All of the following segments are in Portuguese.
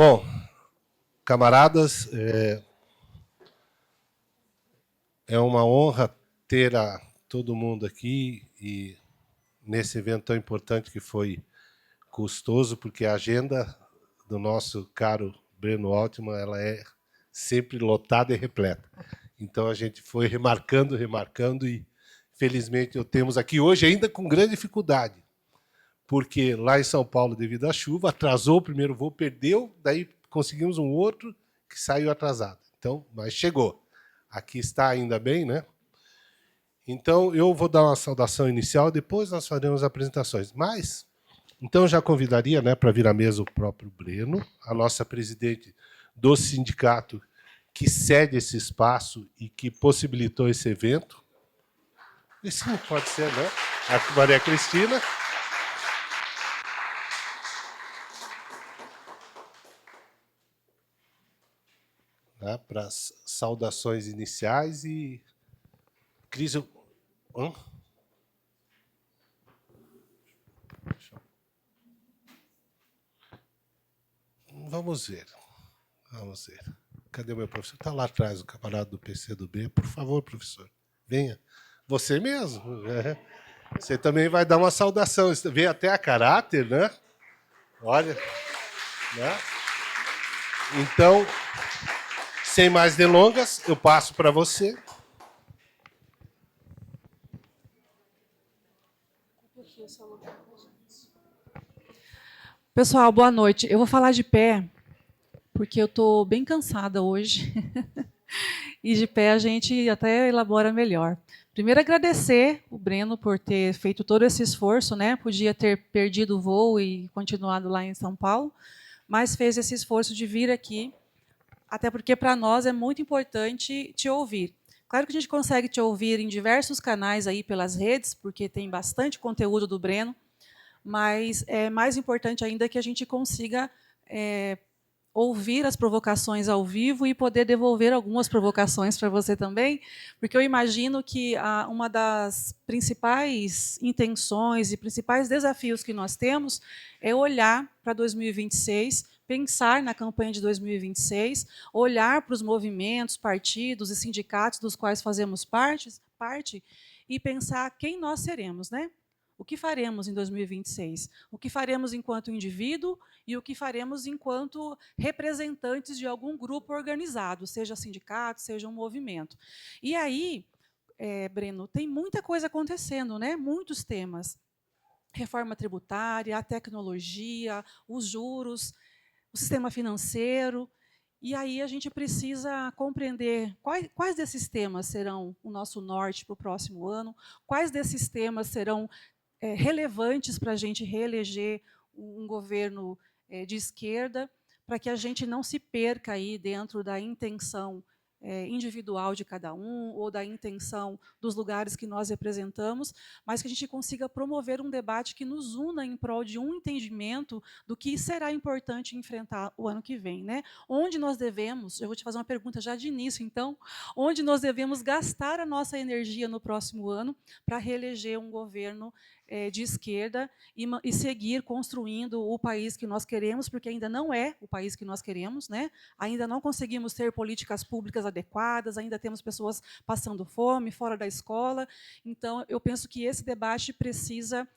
Bom, camaradas, é uma honra ter todo mundo aqui e nesse evento tão importante que foi custoso, porque a agenda do nosso caro Breno Altman ela é sempre lotada e repleta. Então a gente foi remarcando e felizmente eu temos aqui hoje ainda com grande dificuldade, porque lá em São Paulo, devido à chuva, atrasou o primeiro voo, perdeu, daí conseguimos um outro que saiu atrasado. Então, mas chegou. Aqui está ainda bem, né? Então, eu vou dar uma saudação inicial, depois nós faremos apresentações. Mas, então, já convidaria, né, para vir à mesa o próprio Breno, a nossa presidente do sindicato que cede esse espaço e que possibilitou esse evento. E sim, pode ser, né? A Maria Cristina. Né, para as saudações iniciais e... Cris, Vamos ver. Vamos ver. Cadê o meu professor? Está lá atrás, o camarada do PCdoB. Por favor, professor, venha. Você mesmo. Você também vai dar uma saudação. Veio até a caráter, né? Olha. Né? Então, sem mais delongas, eu passo para você. Pessoal, boa noite. Eu vou falar de pé, porque eu estou bem cansada hoje. E de pé a gente até elabora melhor. Primeiro, agradecer o Breno por ter feito todo esse esforço, né? Podia ter perdido o voo e continuado lá em São Paulo, mas fez esse esforço de vir aqui, até porque para nós é muito importante te ouvir. Claro que a gente consegue te ouvir em diversos canais aí pelas redes, porque tem bastante conteúdo do Breno, mas é mais importante ainda que a gente consiga ouvir as provocações ao vivo e poder devolver algumas provocações para você também, porque eu imagino que uma das principais intenções e principais desafios que nós temos é olhar para 2026, pensar na campanha de 2026, olhar para os movimentos, partidos e sindicatos dos quais fazemos parte e pensar quem nós seremos, né? O que faremos em 2026? O que faremos enquanto indivíduo e o que faremos enquanto representantes de algum grupo organizado, seja sindicato, seja um movimento. E aí, Breno, tem muita coisa acontecendo, né? Muitos temas. Reforma tributária, a tecnologia, os juros, o sistema financeiro. E aí a gente precisa compreender quais desses temas serão o nosso norte para o próximo ano, quais desses temas serão relevantes para a gente reeleger um governo de esquerda, para que a gente não se perca aí dentro da intenção individual de cada um ou da intenção dos lugares que nós representamos, mas que a gente consiga promover um debate que nos una em prol de um entendimento do que será importante enfrentar o ano que vem, né? Onde nós devemos, eu vou te fazer uma pergunta já de início, então, onde nós devemos gastar a nossa energia no próximo ano para reeleger um governo de esquerda e seguir construindo o país que nós queremos, porque ainda não é o país que nós queremos, né? Ainda não conseguimos ter políticas públicas adequadas, ainda temos pessoas passando fome, fora da escola. Então, eu penso que esse debate precisa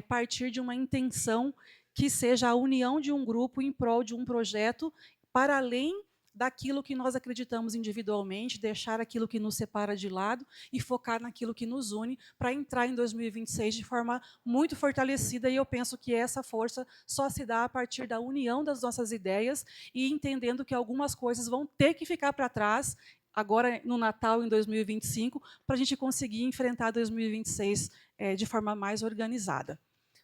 partir de uma intenção que seja a união de um grupo em prol de um projeto para além daquilo que nós acreditamos individualmente, deixar aquilo que nos separa de lado e focar naquilo que nos une para entrar em 2026 de forma muito fortalecida. E eu penso que essa força só se dá a partir da união das nossas ideias e entendendo que algumas coisas vão ter que ficar para trás agora no Natal, em 2025, para a gente conseguir enfrentar 2026 de forma mais organizada.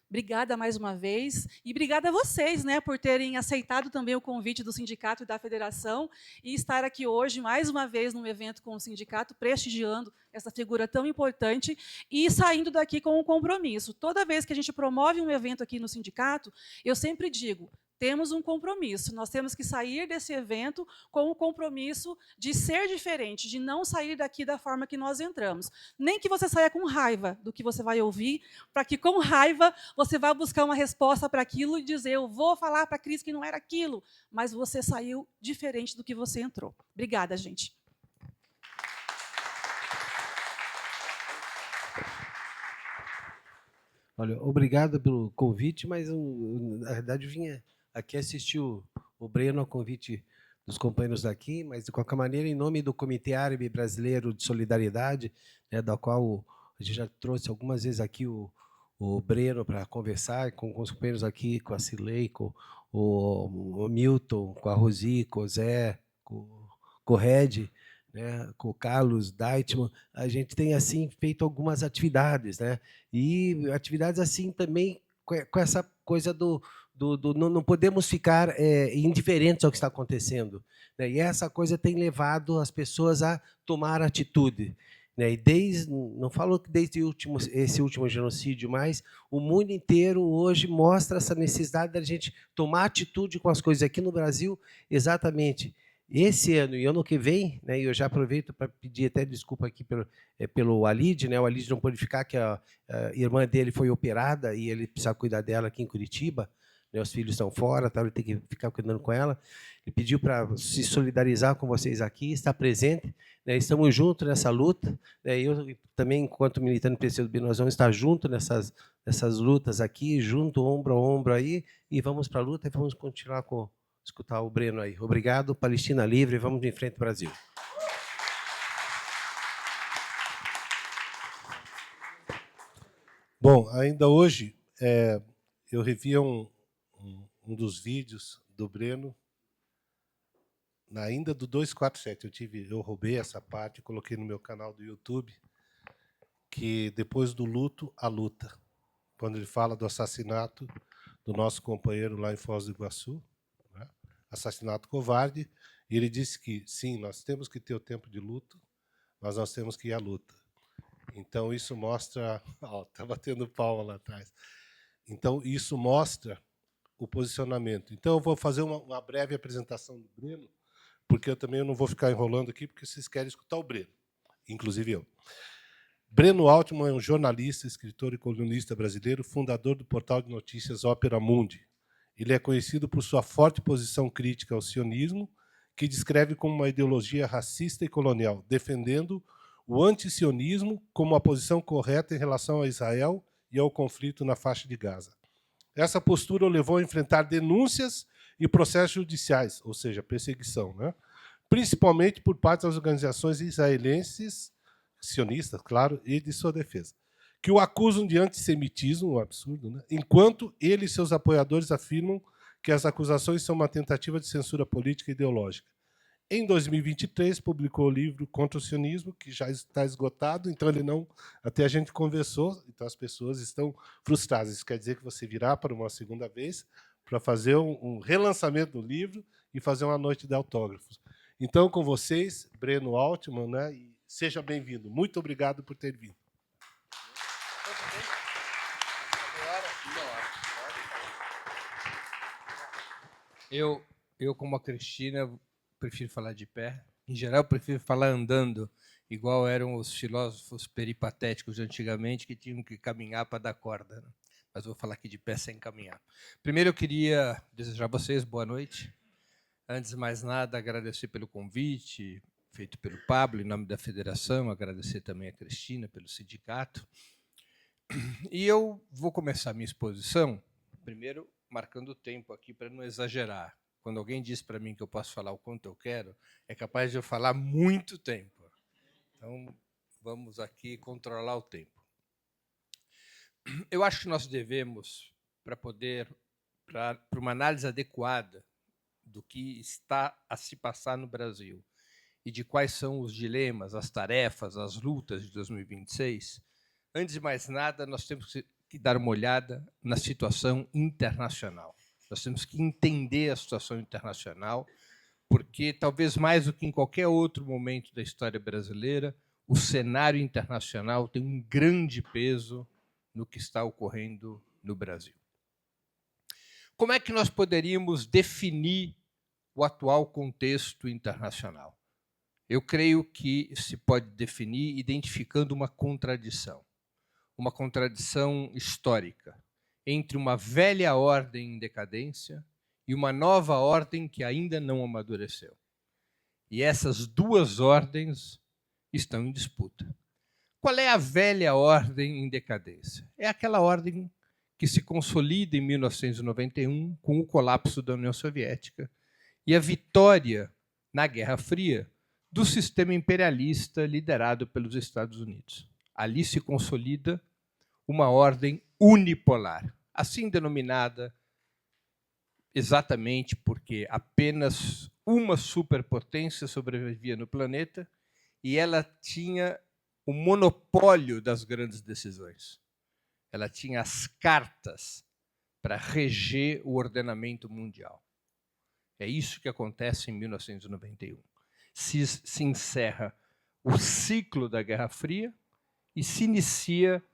Obrigada mais uma vez e obrigada a vocês, né, por terem aceitado também o convite do sindicato e da federação e estar aqui hoje mais uma vez num evento com o sindicato, prestigiando essa figura tão importante e saindo daqui com um compromisso. Toda vez que a gente promove um evento aqui no sindicato, eu sempre digo, temos um compromisso. Nós temos que sair desse evento com o compromisso de ser diferente, de não sair daqui da forma que nós entramos. Nem que você saia com raiva do que você vai ouvir, para que com raiva você vá buscar uma resposta para aquilo e dizer, eu vou falar para a Cris que não era aquilo, mas você saiu diferente do que você entrou. Obrigada, gente. Olha, obrigado pelo convite, mas na verdade eu vinha aqui assistir o Breno a convite dos companheiros daqui, mas de qualquer maneira, em nome do Comitê Árabe Brasileiro de Solidariedade, né, da qual a gente já trouxe algumas vezes aqui o Breno para conversar com os companheiros aqui, com a Cilei, com o Milton, com a Rosi, com o Zé, com o Red, né, com o Carlos Deitman, a gente tem assim feito algumas atividades, né, e atividades assim também com essa coisa do não podemos ficar indiferentes ao que está acontecendo, né, e essa coisa tem levado as pessoas a tomar atitude, né, e não falo que desde esse último genocídio, mas o mundo inteiro hoje mostra essa necessidade da gente tomar atitude com as coisas aqui no Brasil, exatamente. Esse ano e ano que vem, né, eu já aproveito para pedir até desculpa aqui pelo Alid, né, o Alid não pôde ficar, que a irmã dele foi operada e ele precisa cuidar dela aqui em Curitiba, né, os filhos estão fora, tá, ele tem que ficar cuidando com ela. Ele pediu para se solidarizar com vocês aqui, estar presente, né, estamos juntos nessa luta, né, eu também, enquanto militante do PCdoB, nós vamos estar juntos nessas lutas aqui, junto, ombro a ombro aí, e vamos para a luta e vamos continuar escutar o Breno aí. Obrigado, Palestina Livre, vamos em frente, Brasil. Bom, ainda hoje, eu revi um dos vídeos do Breno, ainda do 247. Eu roubei essa parte e coloquei no meu canal do YouTube, que depois do luto, a luta. Quando ele fala do assassinato do nosso companheiro lá em Foz do Iguaçu, né? Assassinato covarde, e ele disse que, sim, nós temos que ter o tempo de luto, mas nós temos que ir à luta. Então, isso mostra... Está batendo palma lá atrás. Então, isso mostra o posicionamento. Então, eu vou fazer uma breve apresentação do Breno, porque eu também não vou ficar enrolando aqui, porque vocês querem escutar o Breno, inclusive eu. Breno Altman é um jornalista, escritor e colunista brasileiro, fundador do portal de notícias Opera Mundi. Ele é conhecido por sua forte posição crítica ao sionismo, que descreve como uma ideologia racista e colonial, defendendo o antisionismo como a posição correta em relação a Israel e ao conflito na faixa de Gaza. Essa postura o levou a enfrentar denúncias e processos judiciais, ou seja, perseguição, né? Principalmente por parte das organizações israelenses, sionistas, claro, e de sua defesa, que o acusam de antissemitismo, um absurdo, né? Enquanto ele e seus apoiadores afirmam que as acusações são uma tentativa de censura política e ideológica. Em 2023, publicou o livro Contra o Sionismo, que já está esgotado, então ele não... Até a gente conversou, então as pessoas estão frustradas. Isso quer dizer que você virá para uma segunda vez para fazer um relançamento do livro e fazer uma noite de autógrafos. Então, com vocês, Breno Altman, né? E seja bem-vindo. Muito obrigado por ter vindo. Eu, como a Cristina, prefiro falar de pé. Em geral, eu prefiro falar andando, igual eram os filósofos peripatéticos de antigamente, que tinham que caminhar para dar corda, né? Mas vou falar aqui de pé sem caminhar. Primeiro, eu queria desejar a vocês boa noite. Antes de mais nada, agradecer pelo convite feito pelo Pablo, em nome da federação, agradecer também a Cristina pelo sindicato. E eu vou começar a minha exposição, primeiro, marcando o tempo aqui para não exagerar. Quando alguém diz para mim que eu posso falar o quanto eu quero, é capaz de eu falar muito tempo. Então, vamos aqui controlar o tempo. Eu acho que nós devemos, para uma análise adequada do que está a se passar no Brasil e de quais são os dilemas, as tarefas, as lutas de 2026, antes de mais nada, nós temos que dar uma olhada na situação internacional. Nós temos que entender a situação internacional, porque, talvez mais do que em qualquer outro momento da história brasileira, o cenário internacional tem um grande peso no que está ocorrendo no Brasil. Como é que nós poderíamos definir o atual contexto internacional? Eu creio que se pode definir identificando uma contradição histórica entre uma velha ordem em decadência e uma nova ordem que ainda não amadureceu. E essas duas ordens estão em disputa. Qual é a velha ordem em decadência? É aquela ordem que se consolida em 1991 com o colapso da União Soviética e a vitória na Guerra Fria do sistema imperialista liderado pelos Estados Unidos. Ali se consolida uma ordem unipolar, assim denominada exatamente porque apenas uma superpotência sobrevivia no planeta e ela tinha o monopólio das grandes decisões. Ela tinha as cartas para reger o ordenamento mundial. É isso que acontece em 1991. Se encerra o ciclo da Guerra Fria e se inicia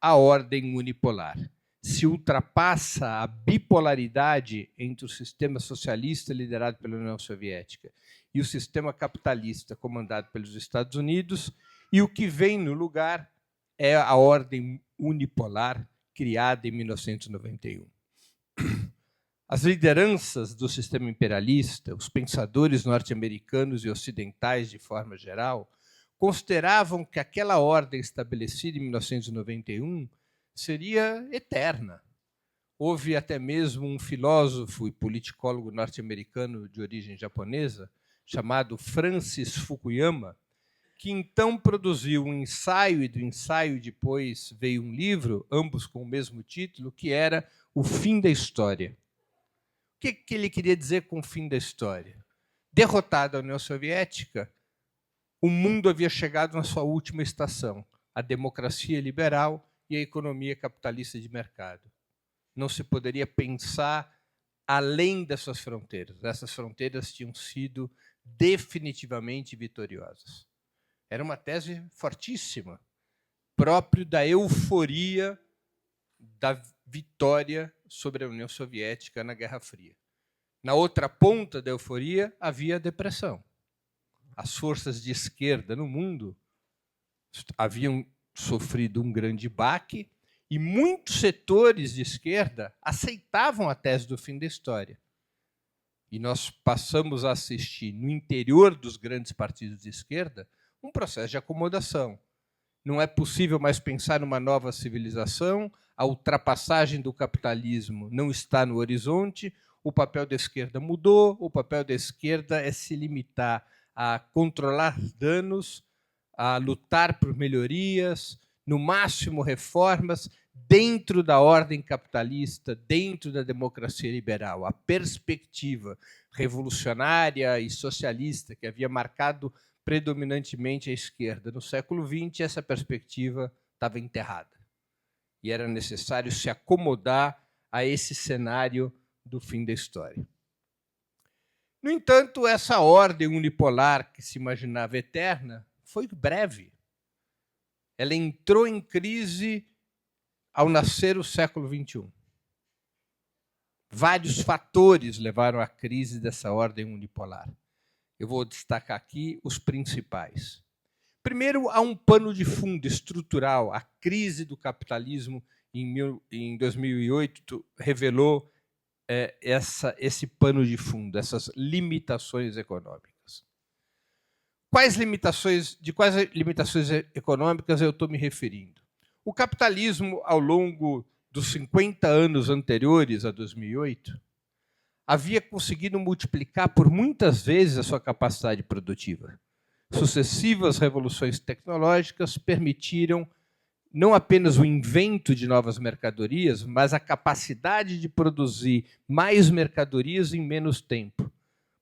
a ordem unipolar. Se ultrapassa a bipolaridade entre o sistema socialista liderado pela União Soviética e o sistema capitalista comandado pelos Estados Unidos, e o que vem no lugar é a ordem unipolar criada em 1991. As lideranças do sistema imperialista, os pensadores norte-americanos e ocidentais de forma geral, consideravam que aquela ordem estabelecida em 1991 seria eterna. Houve até mesmo um filósofo e politicólogo norte-americano de origem japonesa, chamado Francis Fukuyama, que então produziu um ensaio, e do ensaio depois veio um livro, ambos com o mesmo título, que era O Fim da História. O que ele queria dizer com o fim da história? Derrotada a União Soviética, o mundo havia chegado na sua última estação, a democracia liberal e a economia capitalista de mercado. Não se poderia pensar além dessas fronteiras. Essas fronteiras tinham sido definitivamente vitoriosas. Era uma tese fortíssima, próprio da euforia da vitória sobre a União Soviética na Guerra Fria. Na outra ponta da euforia havia a depressão. As forças de esquerda no mundo haviam sofrido um grande baque e muitos setores de esquerda aceitavam a tese do fim da história. E nós passamos a assistir, no interior dos grandes partidos de esquerda, um processo de acomodação. Não é possível mais pensar numa nova civilização, a ultrapassagem do capitalismo não está no horizonte, o papel da esquerda mudou, o papel da esquerda é se limitar a controlar danos, a lutar por melhorias, no máximo reformas, dentro da ordem capitalista, dentro da democracia liberal. A perspectiva revolucionária e socialista que havia marcado predominantemente a esquerda no século XX, essa perspectiva estava enterrada. E era necessário se acomodar a esse cenário do fim da história. No entanto, essa ordem unipolar que se imaginava eterna foi breve. Ela entrou em crise ao nascer o século XXI. Vários fatores levaram à crise dessa ordem unipolar. Eu vou destacar aqui os principais. Primeiro, há um pano de fundo estrutural. A crise do capitalismo em 2008 revelou esse pano de fundo, essas limitações econômicas. De quais limitações econômicas eu estou me referindo? O capitalismo, ao longo dos 50 anos anteriores a 2008, havia conseguido multiplicar por muitas vezes a sua capacidade produtiva. Sucessivas revoluções tecnológicas permitiram não apenas o invento de novas mercadorias, mas a capacidade de produzir mais mercadorias em menos tempo.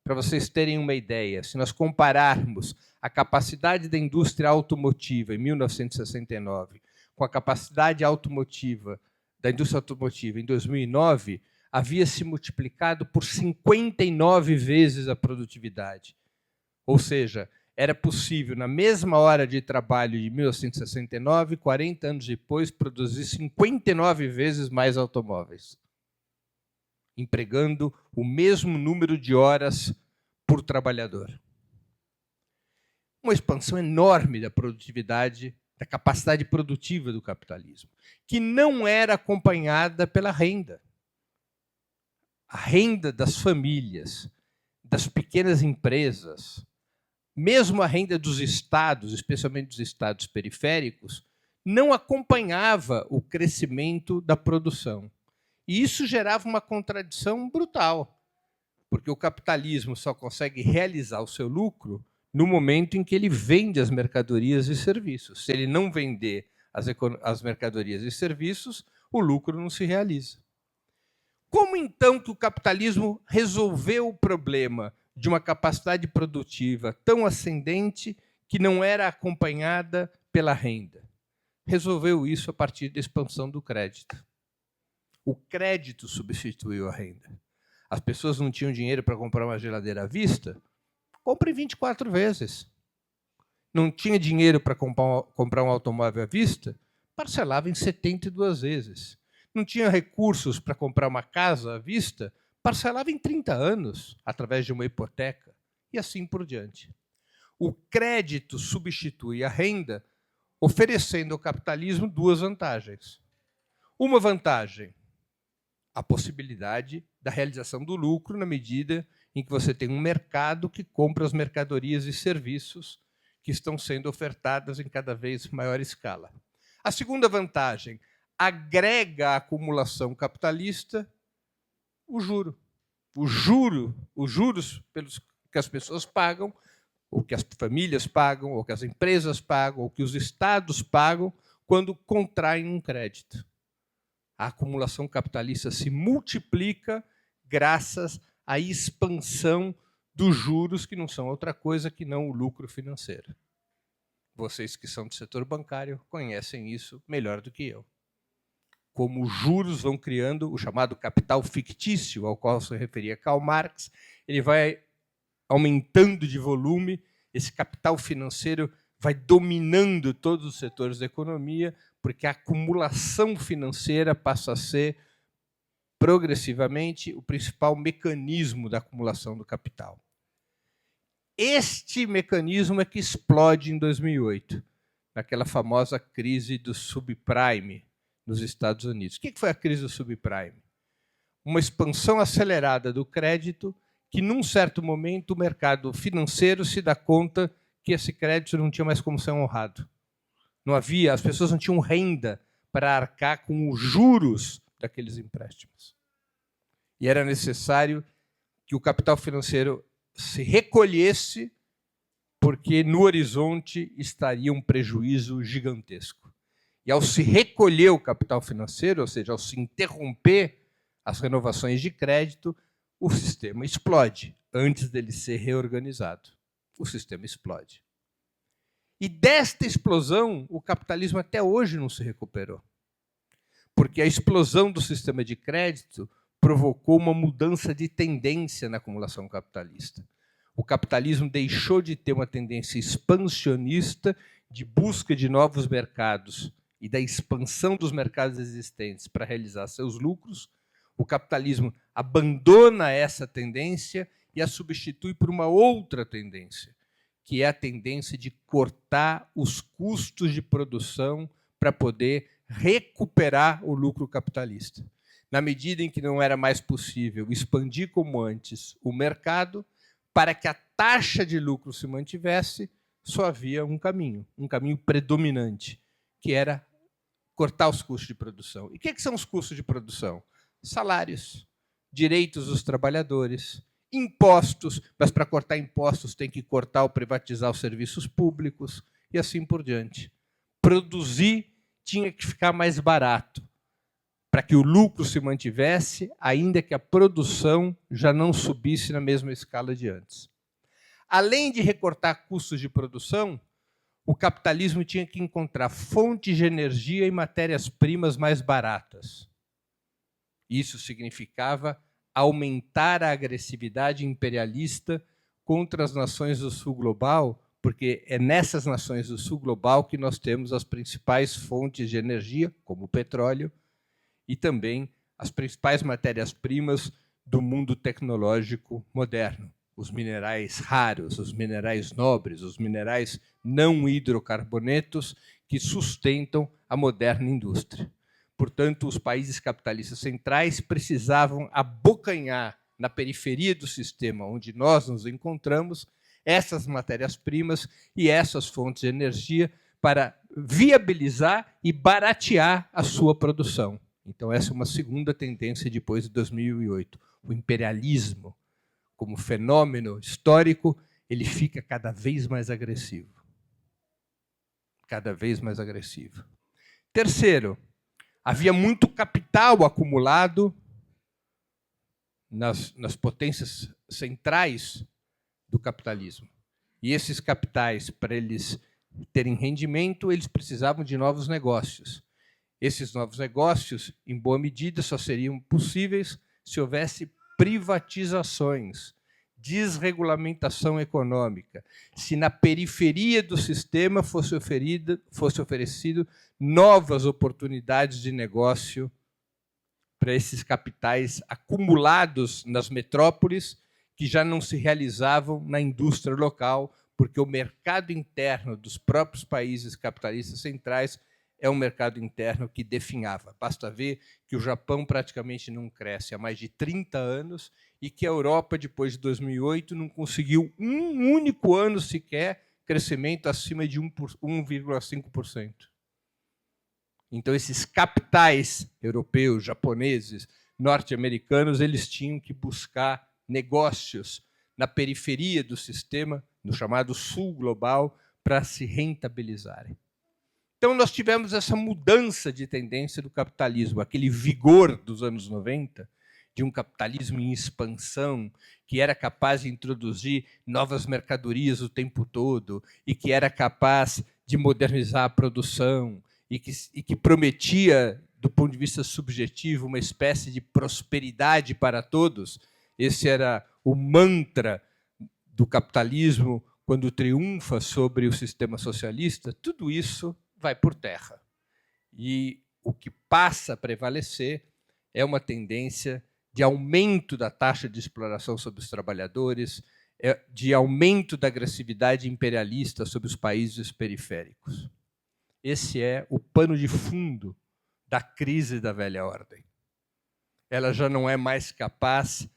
Para vocês terem uma ideia, se nós compararmos a capacidade da indústria automotiva em 1969 com a capacidade da indústria automotiva em 2009, havia se multiplicado por 59 vezes a produtividade. Ou seja, era possível, na mesma hora de trabalho de 1969, 40 anos depois, produzir 59 vezes mais automóveis. empregando o mesmo número de horas por trabalhador. Uma expansão enorme da produtividade, da capacidade produtiva do capitalismo, que não era acompanhada pela renda. A renda das famílias, das pequenas empresas, mesmo a renda dos estados, especialmente dos estados periféricos, não acompanhava o crescimento da produção. E isso gerava uma contradição brutal, porque o capitalismo só consegue realizar o seu lucro no momento em que ele vende as mercadorias e serviços. Se ele não vender as mercadorias e serviços, o lucro não se realiza. Como, então, que o capitalismo resolveu o problema de uma capacidade produtiva tão ascendente que não era acompanhada pela renda? Resolveu isso a partir da expansão do crédito. O crédito substituiu a renda. As pessoas não tinham dinheiro para comprar uma geladeira à vista? Compre 24 vezes. Não tinha dinheiro para comprar um automóvel à vista? Parcelava em 72 vezes. Não tinha recursos para comprar uma casa à vista? Parcelava em 30 anos, através de uma hipoteca, e assim por diante. O crédito substitui a renda, oferecendo ao capitalismo duas vantagens. Uma vantagem, a possibilidade da realização do lucro na medida em que você tem um mercado que compra as mercadorias e serviços que estão sendo ofertadas em cada vez maior escala. A segunda vantagem, agrega à acumulação capitalista o juro. Os juros pelos que as pessoas pagam, ou que as famílias pagam, ou que as empresas pagam, ou que os estados pagam quando contraem um crédito. A acumulação capitalista se multiplica graças à expansão dos juros, que não são outra coisa que não o lucro financeiro. Vocês que são do setor bancário conhecem isso melhor do que eu. Como os juros vão criando o chamado capital fictício, ao qual se referia Karl Marx, ele vai aumentando de volume, esse capital financeiro vai dominando todos os setores da economia, porque a acumulação financeira passa a ser, progressivamente, o principal mecanismo da acumulação do capital. Este mecanismo é que explode em 2008, naquela famosa crise do subprime nos Estados Unidos. O que foi a crise do subprime? Uma expansão acelerada do crédito que, num certo momento, o mercado financeiro se dá conta que esse crédito não tinha mais como ser honrado. Não havia, as pessoas não tinham renda para arcar com os juros daqueles empréstimos. E era necessário que o capital financeiro se recolhesse, porque no horizonte estaria um prejuízo gigantesco. E ao se recolher o capital financeiro, ou seja, ao se interromper as renovações de crédito, o sistema explode, antes dele ser reorganizado. O sistema explode. E desta explosão, o capitalismo até hoje não se recuperou. Porque a explosão do sistema de crédito provocou uma mudança de tendência na acumulação capitalista. O capitalismo deixou de ter uma tendência expansionista de busca de novos mercados e da expansão dos mercados existentes para realizar seus lucros. O capitalismo abandona essa tendência e a substitui por uma outra tendência, que é a tendência de cortar os custos de produção para poder recuperar o lucro capitalista. Na medida em que não era mais possível expandir como antes o mercado, para que a taxa de lucro se mantivesse, só havia um caminho predominante, que era cortar os custos de produção. E o que são os custos de produção? Salários, direitos dos trabalhadores, impostos, mas para cortar impostos tem que cortar ou privatizar os serviços públicos e assim por diante. Produzir tinha que ficar mais barato, para que o lucro se mantivesse, ainda que a produção já não subisse na mesma escala de antes. Além de recortar custos de produção, o capitalismo tinha que encontrar fontes de energia e matérias-primas mais baratas. Isso significava aumentar a agressividade imperialista contra as nações do Sul global, porque é nessas nações do Sul global que nós temos as principais fontes de energia, como o petróleo, e também as principais matérias-primas do mundo tecnológico moderno. Os minerais raros, os minerais nobres, os minerais não hidrocarbonetos que sustentam a moderna indústria. Portanto, os países capitalistas centrais precisavam abocanhar na periferia do sistema onde nós nos encontramos essas matérias-primas e essas fontes de energia para viabilizar e baratear a sua produção. Então, essa é uma segunda tendência depois de 2008. O imperialismo, como fenômeno histórico, ele fica cada vez mais agressivo. Cada vez mais agressivo. Terceiro, havia muito capital acumulado nas potências centrais do capitalismo. E esses capitais, para eles terem rendimento, eles precisavam de novos negócios. Esses novos negócios, em boa medida, só seriam possíveis se houvesse privatizações, desregulamentação econômica, se na periferia do sistema fosse oferecido novas oportunidades de negócio para esses capitais acumulados nas metrópoles que já não se realizavam na indústria local, porque o mercado interno dos próprios países capitalistas centrais é um mercado interno que definhava. Basta ver que o Japão praticamente não cresce há mais de 30 anos e que a Europa, depois de 2008, não conseguiu um único ano sequer crescimento acima de 1,5%. Então, esses capitais europeus, japoneses, norte-americanos, eles tinham que buscar negócios na periferia do sistema, no chamado sul global, para se rentabilizarem. Então, nós tivemos essa mudança de tendência do capitalismo, aquele vigor dos anos 90, de um capitalismo em expansão, que era capaz de introduzir novas mercadorias o tempo todo e que era capaz de modernizar a produção e que prometia, do ponto de vista subjetivo, uma espécie de prosperidade para todos. Esse era o mantra do capitalismo quando triunfa sobre o sistema socialista. Tudo isso vai por terra. E o que passa a prevalecer é uma tendência de aumento da taxa de exploração sobre os trabalhadores, de aumento da agressividade imperialista sobre os países periféricos. Esse é o pano de fundo da crise da velha ordem. Ela já não é mais capaz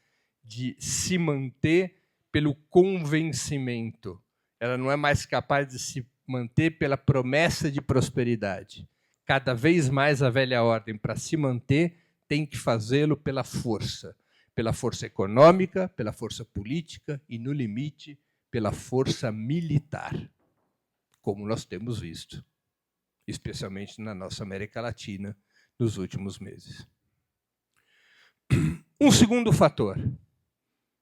de se manter pelo convencimento. Ela não é mais capaz de se manter pela promessa de prosperidade. Cada vez mais a velha ordem, para se manter, tem que fazê-lo pela força econômica, pela força política e, no limite, pela força militar, como nós temos visto, especialmente na nossa América Latina, nos últimos meses. Um segundo fator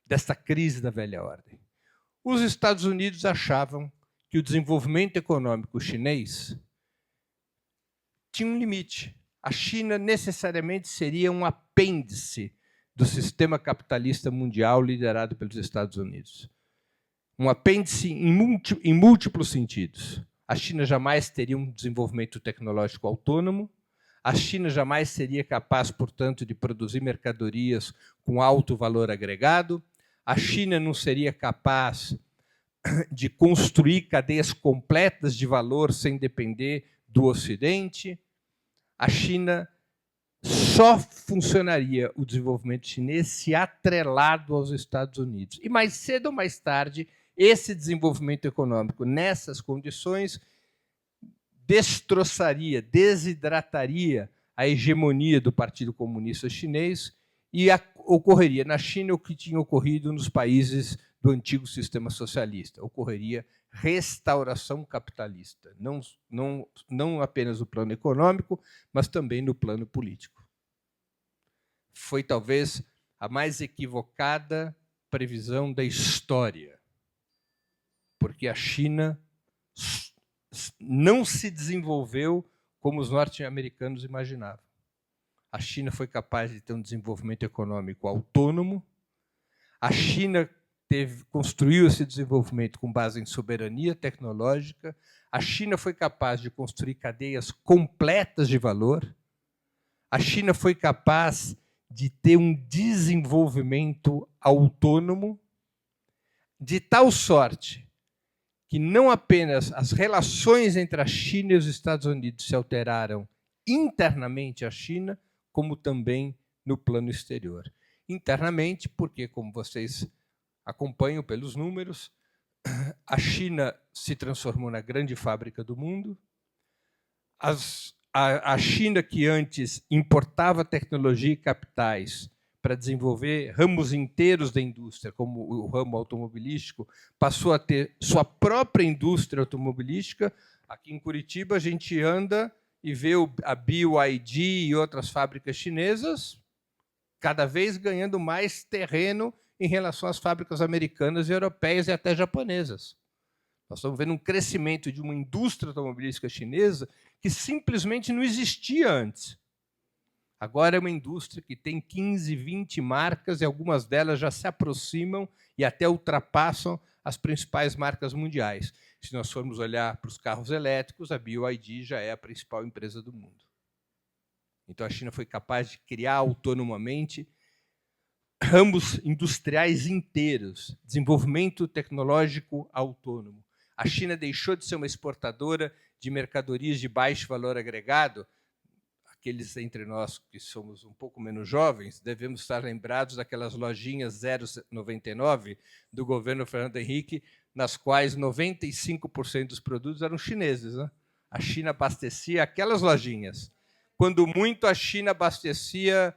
desta crise da velha ordem. Os Estados Unidos achavam que o desenvolvimento econômico chinês tinha um limite. A China necessariamente seria um apêndice do sistema capitalista mundial liderado pelos Estados Unidos. Um apêndice em múltiplos sentidos. A China jamais teria um desenvolvimento tecnológico autônomo. A China jamais seria capaz, portanto, de produzir mercadorias com alto valor agregado. A China não seria capaz de construir cadeias completas de valor sem depender do Ocidente. A China só funcionaria, o desenvolvimento chinês, se atrelado aos Estados Unidos. E mais cedo ou mais tarde, esse desenvolvimento econômico, nessas condições, destroçaria, desidrataria a hegemonia do Partido Comunista Chinês e ocorreria na China o que tinha ocorrido nos países do antigo sistema socialista. Ocorreria restauração capitalista, não apenas no plano econômico, mas também no plano político. Foi talvez a mais equivocada previsão da história, porque a China não se desenvolveu como os norte-americanos imaginavam. A China foi capaz de ter um desenvolvimento econômico autônomo. A China construiu esse desenvolvimento com base em soberania tecnológica. A China foi capaz de construir cadeias completas de valor. A China foi capaz de ter um desenvolvimento autônomo de tal sorte que não apenas as relações entre a China e os Estados Unidos se alteraram internamente à China, como também no plano exterior. Internamente, porque, como vocês acompanham pelos números, a China se transformou na grande fábrica do mundo. A China, que antes importava tecnologia e capitais para desenvolver ramos inteiros da indústria, como o ramo automobilístico, passou a ter sua própria indústria automobilística. Aqui em Curitiba, a gente anda e vê a BYD e outras fábricas chinesas cada vez ganhando mais terreno em relação às fábricas americanas e europeias e até japonesas. Nós estamos vendo um crescimento de uma indústria automobilística chinesa que simplesmente não existia antes. Agora é uma indústria que tem 15, 20 marcas e algumas delas já se aproximam e até ultrapassam as principais marcas mundiais. Se nós formos olhar para os carros elétricos, a BYD já é a principal empresa do mundo. Então, a China foi capaz de criar autonomamente ramos industriais inteiros, desenvolvimento tecnológico autônomo. A China deixou de ser uma exportadora de mercadorias de baixo valor agregado. Aqueles entre nós que somos um pouco menos jovens devemos estar lembrados daquelas lojinhas 0,99 do governo Fernando Henrique, nas quais 95% dos produtos eram chineses, né? A China abastecia aquelas lojinhas. Quando muito, a China abastecia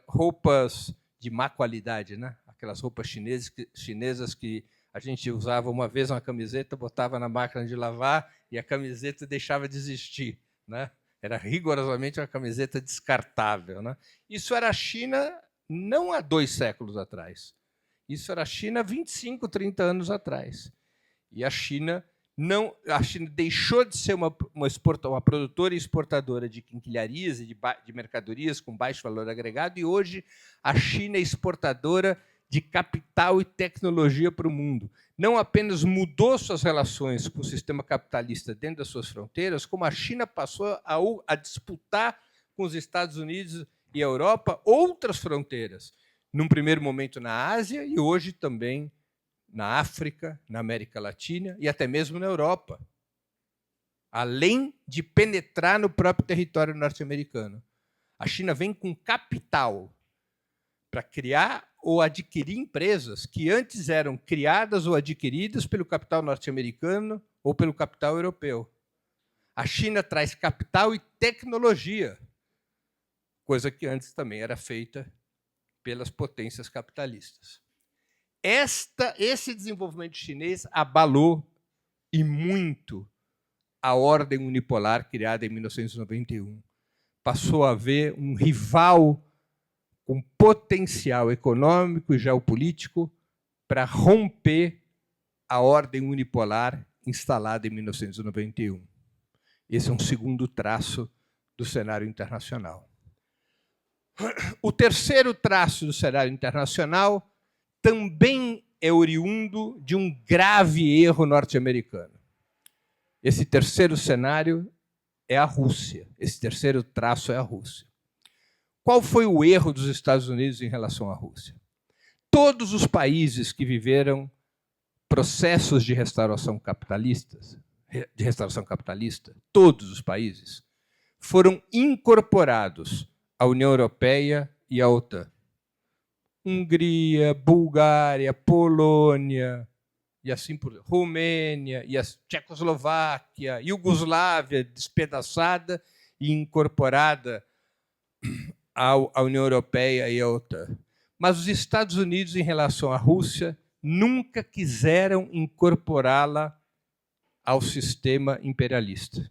roupas de má qualidade, né? Aquelas roupas chinesas que a gente usava uma vez uma camiseta, botava na máquina de lavar e a camiseta deixava de existir, né? Era rigorosamente uma camiseta descartável, né? Isso era a China não há 2 séculos atrás. Isso era a China há 25, 30 anos atrás. E a China deixou de ser uma produtora e exportadora de quinquilharias e de mercadorias com baixo valor agregado, e hoje a China é exportadora de capital e tecnologia para o mundo. Não apenas mudou suas relações com o sistema capitalista dentro das suas fronteiras, como a China passou a disputar com os Estados Unidos e a Europa outras fronteiras, num primeiro momento na Ásia e hoje também na África, na América Latina e até mesmo na Europa, além de penetrar no próprio território norte-americano. A China vem com capital para criar ou adquirir empresas que antes eram criadas ou adquiridas pelo capital norte-americano ou pelo capital europeu. A China traz capital e tecnologia, coisa que antes também era feita pelas potências capitalistas. Esse desenvolvimento chinês abalou e muito a ordem unipolar criada em 1991. Passou a haver um rival com potencial econômico e geopolítico para romper a ordem unipolar instalada em 1991. Esse é um segundo traço do cenário internacional. O terceiro traço do cenário internacional também é oriundo de um grave erro norte-americano. Esse terceiro cenário é a Rússia. Esse terceiro traço é a Rússia. Qual foi o erro dos Estados Unidos em relação à Rússia? Todos os países que viveram processos de restauração capitalista, todos os países, foram incorporados à União Europeia e à OTAN. Hungria, Bulgária, Polônia, e assim por Romênia, e a Tchecoslováquia, Iugoslávia despedaçada e incorporada à União Europeia e à OTAN. Mas os Estados Unidos, em relação à Rússia, nunca quiseram incorporá-la ao sistema imperialista.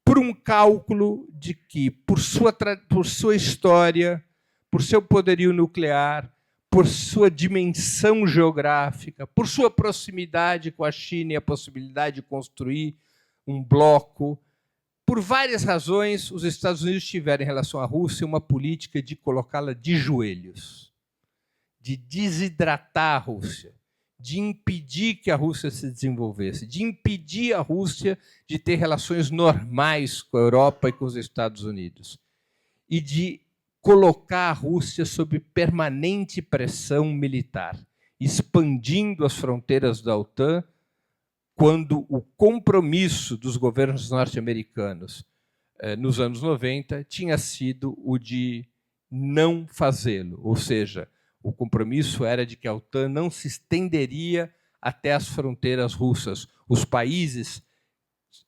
Por um cálculo de que, por sua história, por seu poderio nuclear, por sua dimensão geográfica, por sua proximidade com a China e a possibilidade de construir um bloco, por várias razões, os Estados Unidos tiveram, em relação à Rússia, uma política de colocá-la de joelhos, de desidratar a Rússia, de impedir que a Rússia se desenvolvesse, de impedir a Rússia de ter relações normais com a Europa e com os Estados Unidos, e de colocar a Rússia sob permanente pressão militar, expandindo as fronteiras da OTAN, quando o compromisso dos governos norte-americanos nos anos 90 tinha sido o de não fazê-lo, ou seja, o compromisso era de que a OTAN não se estenderia até as fronteiras russas. Os países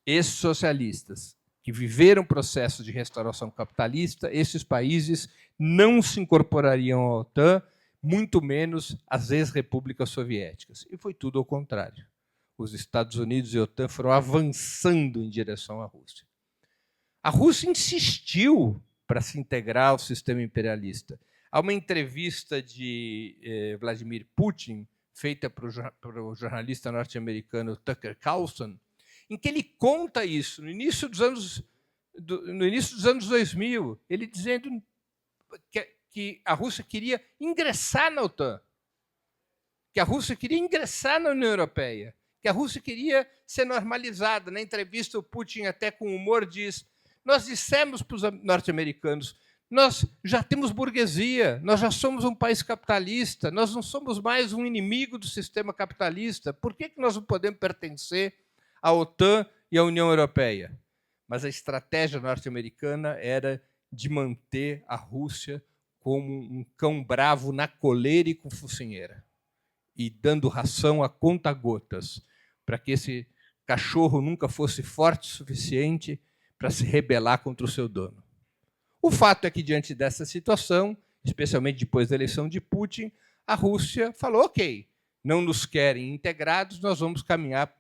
ex-socialistas que viveram processos de restauração capitalista, esses países não se incorporariam à OTAN, muito menos as ex-repúblicas soviéticas. E foi tudo ao contrário. Os Estados Unidos e a OTAN foram avançando em direção à Rússia. A Rússia insistiu para se integrar ao sistema imperialista. Há uma entrevista de Vladimir Putin, feita para o jornalista norte-americano Tucker Carlson, em que ele conta isso, no início dos anos 2000, ele dizendo que a Rússia queria ingressar na OTAN, que a Rússia queria ingressar na União Europeia, que a Rússia queria ser normalizada. Na entrevista, o Putin, até com humor, diz: nós dissemos para os norte-americanos, nós já temos burguesia, nós já somos um país capitalista, nós não somos mais um inimigo do sistema capitalista, por que nós não podemos pertencer à OTAN e à União Europeia? Mas a estratégia norte-americana era de manter a Rússia como um cão bravo na coleira e com focinheira, e dando ração a conta-gotas, para que esse cachorro nunca fosse forte o suficiente para se rebelar contra o seu dono. O fato é que, diante dessa situação, especialmente depois da eleição de Putin, a Rússia falou: ok, não nos querem integrados, nós vamos caminhar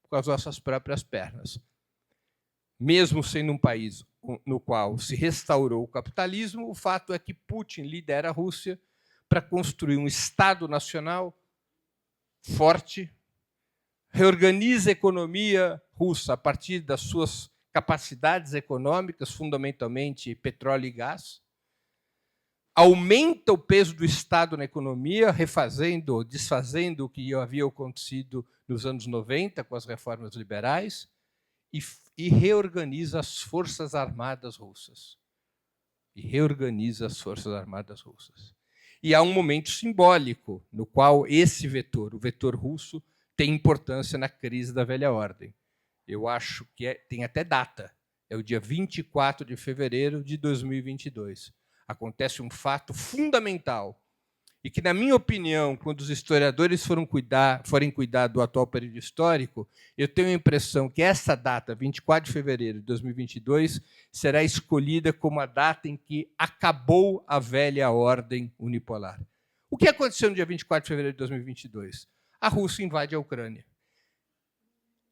com as nossas próprias pernas. Mesmo sendo um país no qual se restaurou o capitalismo, o fato é que Putin lidera a Rússia para construir um Estado nacional forte, reorganiza a economia russa a partir das suas capacidades econômicas, fundamentalmente petróleo e gás, aumenta o peso do Estado na economia, refazendo, desfazendo o que havia acontecido nos anos 90 com as reformas liberais, e reorganiza as Forças Armadas russas. E há um momento simbólico no qual esse vetor, o vetor russo, tem importância na crise da velha ordem. Eu acho que tem até data. É o dia 24 de fevereiro de 2022. Acontece um fato fundamental e que, na minha opinião, quando os historiadores forem cuidar do atual período histórico, eu tenho a impressão que essa data, 24 de fevereiro de 2022, será escolhida como a data em que acabou a velha ordem unipolar. O que aconteceu no dia 24 de fevereiro de 2022? A Rússia invade a Ucrânia.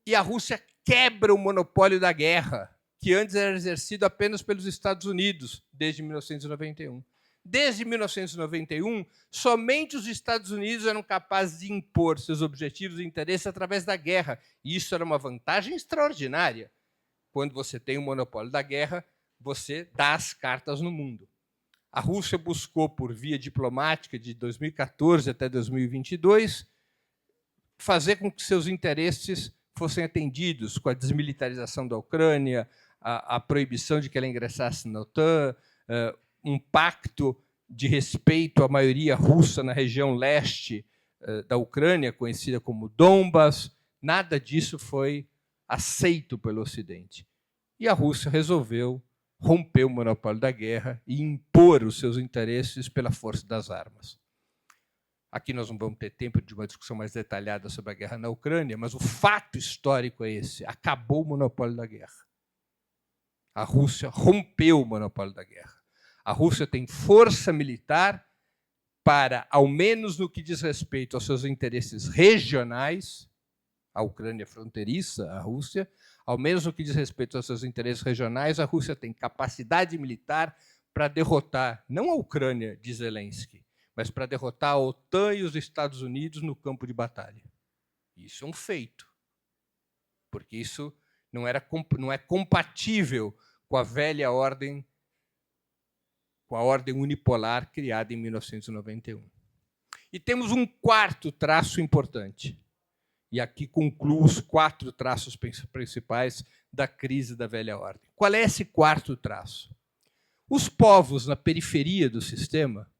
E a Rússia quebra o monopólio da guerra, que antes era exercido apenas pelos Estados Unidos, desde 1991. Desde 1991, somente os Estados Unidos eram capazes de impor seus objetivos e interesses através da guerra. E isso era uma vantagem extraordinária. Quando você tem o monopólio da guerra, você dá as cartas no mundo. A Rússia buscou, por via diplomática, de 2014 até 2022, fazer com que seus interesses fossem atendidos, com a desmilitarização da Ucrânia, a proibição de que ela ingressasse na OTAN, um pacto de respeito à maioria russa na região leste da Ucrânia, conhecida como Donbas. Nada disso foi aceito pelo Ocidente. E a Rússia resolveu romper o monopólio da guerra e impor os seus interesses pela força das armas. Aqui nós não vamos ter tempo de uma discussão mais detalhada sobre a guerra na Ucrânia, mas o fato histórico é esse: acabou o monopólio da guerra. A Rússia rompeu o monopólio da guerra. A Rússia tem força militar para, ao menos no que diz respeito aos seus interesses regionais, a Ucrânia é fronteiriça, a Rússia, ao menos no que diz respeito aos seus interesses regionais, a Rússia tem capacidade militar para derrotar, não a Ucrânia de Zelensky, mas para derrotar a OTAN e os Estados Unidos no campo de batalha. Isso é um feito, porque isso não é compatível com a velha ordem, com a ordem unipolar criada em 1991. E temos um quarto traço importante, e aqui concluo os 4 traços principais da crise da velha ordem. Qual é esse quarto traço? Os povos na periferia do sistema,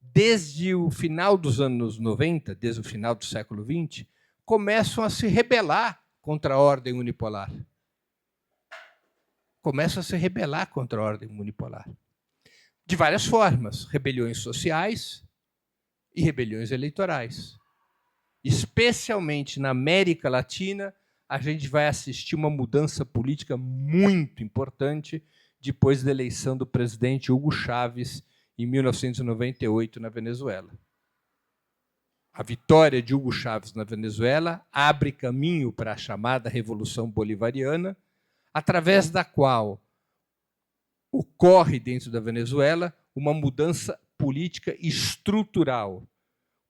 desde o final dos anos 90, desde o final do século XX, começam a se rebelar contra a ordem unipolar. Começam a se rebelar contra a ordem unipolar. De várias formas, rebeliões sociais e rebeliões eleitorais. Especialmente na América Latina, a gente vai assistir uma mudança política muito importante depois da eleição do presidente Hugo Chávez em 1998 na Venezuela. A vitória de Hugo Chávez na Venezuela abre caminho para a chamada Revolução Bolivariana, através da qual ocorre dentro da Venezuela uma mudança política estrutural,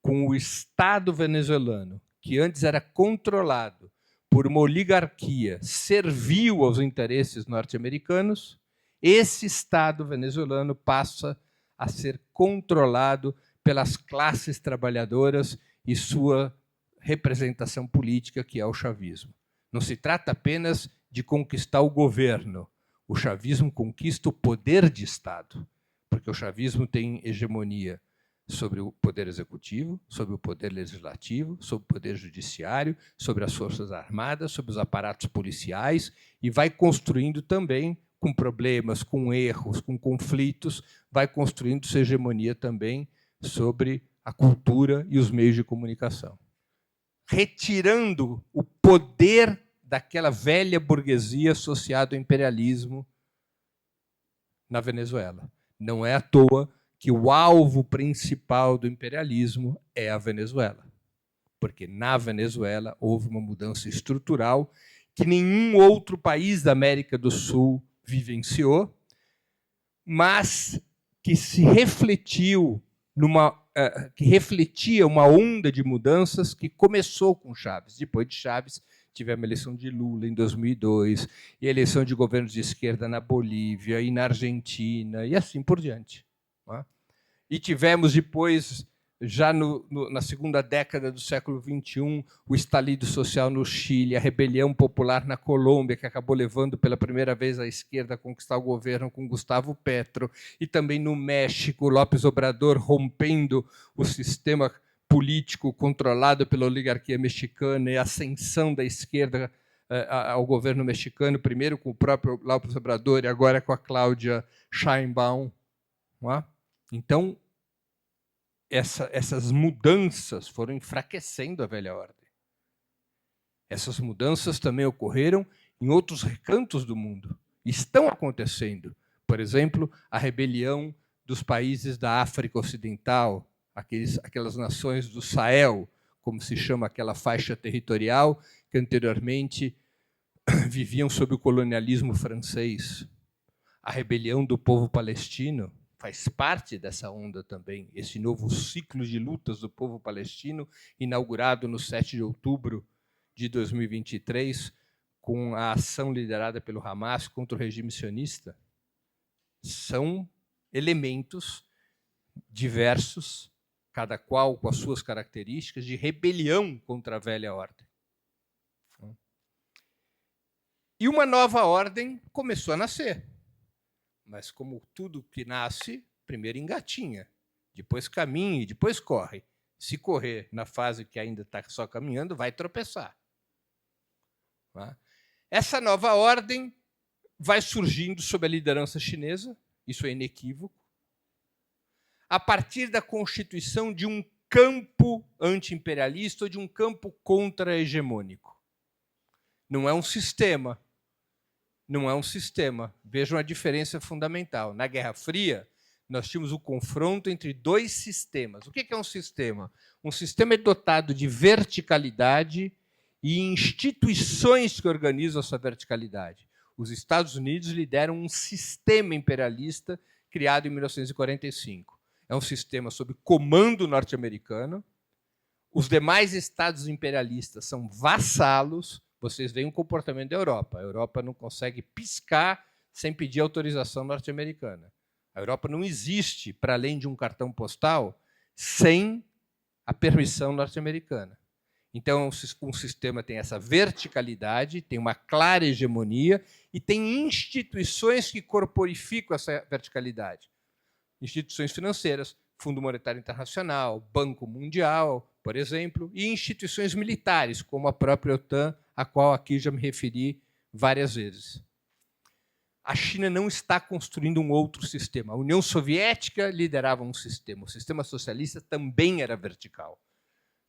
com o Estado venezuelano, que antes era controlado por uma oligarquia servil aos interesses norte-americanos, esse Estado venezuelano passa a ser controlado pelas classes trabalhadoras e sua representação política, que é o chavismo. Não se trata apenas de conquistar o governo. O chavismo conquista o poder de Estado, porque o chavismo tem hegemonia sobre o poder executivo, sobre o poder legislativo, sobre o poder judiciário, sobre as forças armadas, sobre os aparatos policiais, e vai construindo também, com problemas, com erros, com conflitos, vai construindo sua hegemonia também sobre a cultura e os meios de comunicação, retirando o poder daquela velha burguesia associada ao imperialismo na Venezuela. Não é à toa que o alvo principal do imperialismo é a Venezuela, porque na Venezuela houve uma mudança estrutural que nenhum outro país da América do Sul vivenciou, mas que se refletiu que refletia uma onda de mudanças que começou com Chávez. Depois de Chávez, tivemos a eleição de Lula em 2002, e a eleição de governos de esquerda na Bolívia e na Argentina, e assim por diante. E tivemos depois, já na segunda década do século XXI, o estalido social no Chile, a rebelião popular na Colômbia, que acabou levando pela primeira vez a esquerda a conquistar o governo com Gustavo Petro, e também no México, López Obrador rompendo o sistema político controlado pela oligarquia mexicana e a ascensão da esquerda ao governo mexicano, primeiro com o próprio López Obrador e agora com a Cláudia Sheinbaum. Então, essas mudanças foram enfraquecendo a velha ordem. Essas mudanças também ocorreram em outros recantos do mundo. Estão acontecendo. Por exemplo, a rebelião dos países da África Ocidental, aquelas nações do Sahel, como se chama aquela faixa territorial, que anteriormente viviam sob o colonialismo francês. A rebelião do povo palestino faz parte dessa onda também, esse novo ciclo de lutas do povo palestino, inaugurado no 7 de outubro de 2023, com a ação liderada pelo Hamas contra o regime sionista. São elementos diversos, cada qual com as suas características, de rebelião contra a velha ordem. E uma nova ordem começou a nascer. Mas, como tudo que nasce, primeiro engatinha, depois caminha e depois corre. Se correr na fase que ainda está só caminhando, vai tropeçar. Essa nova ordem vai surgindo sob a liderança chinesa, isso é inequívoco, a partir da constituição de um campo anti-imperialista ou de um campo contra-hegemônico. Não é um sistema. Não é um sistema. Vejam a diferença fundamental. Na Guerra Fria, nós tínhamos o confronto entre dois sistemas. O que é um sistema? Um sistema é dotado de verticalidade e instituições que organizam essa verticalidade. Os Estados Unidos lideram um sistema imperialista criado em 1945. É um sistema sob comando norte-americano. Os demais estados imperialistas são vassalos. Vocês veem o comportamento da Europa. A Europa não consegue piscar sem pedir autorização norte-americana. A Europa não existe, para além de um cartão postal, sem a permissão norte-americana. Então, um sistema tem essa verticalidade, tem uma clara hegemonia e tem instituições que corporificam essa verticalidade. Instituições financeiras, Fundo Monetário Internacional, Banco Mundial, por exemplo, e instituições militares, como a própria OTAN, a qual aqui já me referi várias vezes. A China não está construindo um outro sistema. A União Soviética liderava um sistema. O sistema socialista também era vertical,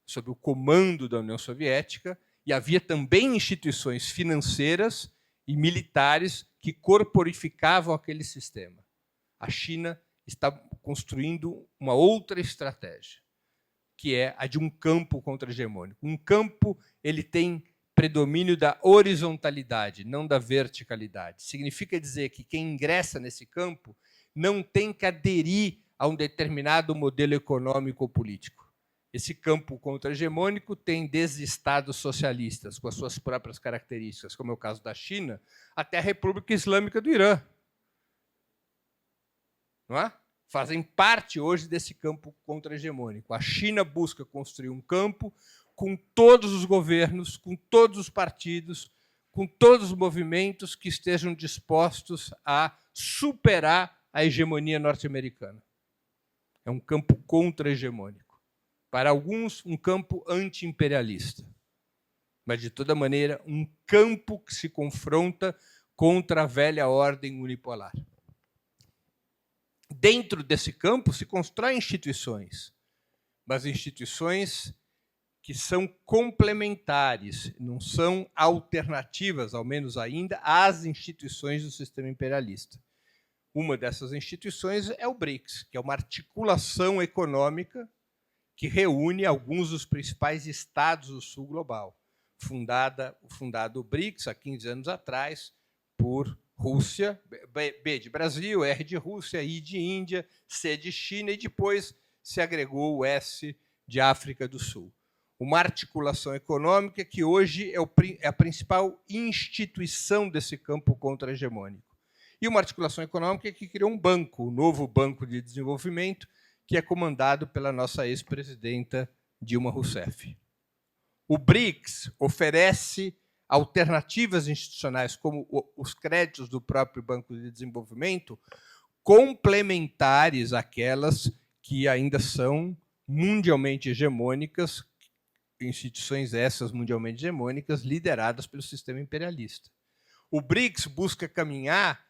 sob o comando da União Soviética, e havia também instituições financeiras e militares que corporificavam aquele sistema. A China está construindo uma outra estratégia, que é a de um campo contra-hegemônico. Um campo ele tem predomínio da horizontalidade, não da verticalidade. Significa dizer que quem ingressa nesse campo não tem que aderir a um determinado modelo econômico ou político. Esse campo contra-hegemônico tem desde estados socialistas, com as suas próprias características, como é o caso da China, até a República Islâmica do Irã. Não é? Fazem parte hoje desse campo contra-hegemônico. A China busca construir um campo com todos os governos, com todos os partidos, com todos os movimentos que estejam dispostos a superar a hegemonia norte-americana. É um campo contra-hegemônico. Para alguns, um campo anti-imperialista. Mas, de toda maneira, um campo que se confronta contra a velha ordem unipolar. Dentro desse campo se constroem instituições, mas instituições que são complementares, não são alternativas, ao menos ainda, às instituições do sistema imperialista. Uma dessas instituições é o BRICS, que é uma articulação econômica que reúne alguns dos principais estados do sul global. Fundado o BRICS há 15 anos atrás por Rússia, B de Brasil, R de Rússia, I de Índia, C de China e depois se agregou o S de África do Sul. Uma articulação econômica que hoje é a principal instituição desse campo contra-hegemônico. E uma articulação econômica que criou um banco, o novo Banco de Desenvolvimento, que é comandado pela nossa ex-presidenta Dilma Rousseff. O BRICS oferece alternativas institucionais, como os créditos do próprio Banco de Desenvolvimento, complementares àquelas que ainda são mundialmente hegemônicas, instituições essas mundialmente hegemônicas, lideradas pelo sistema imperialista. O BRICS busca caminhar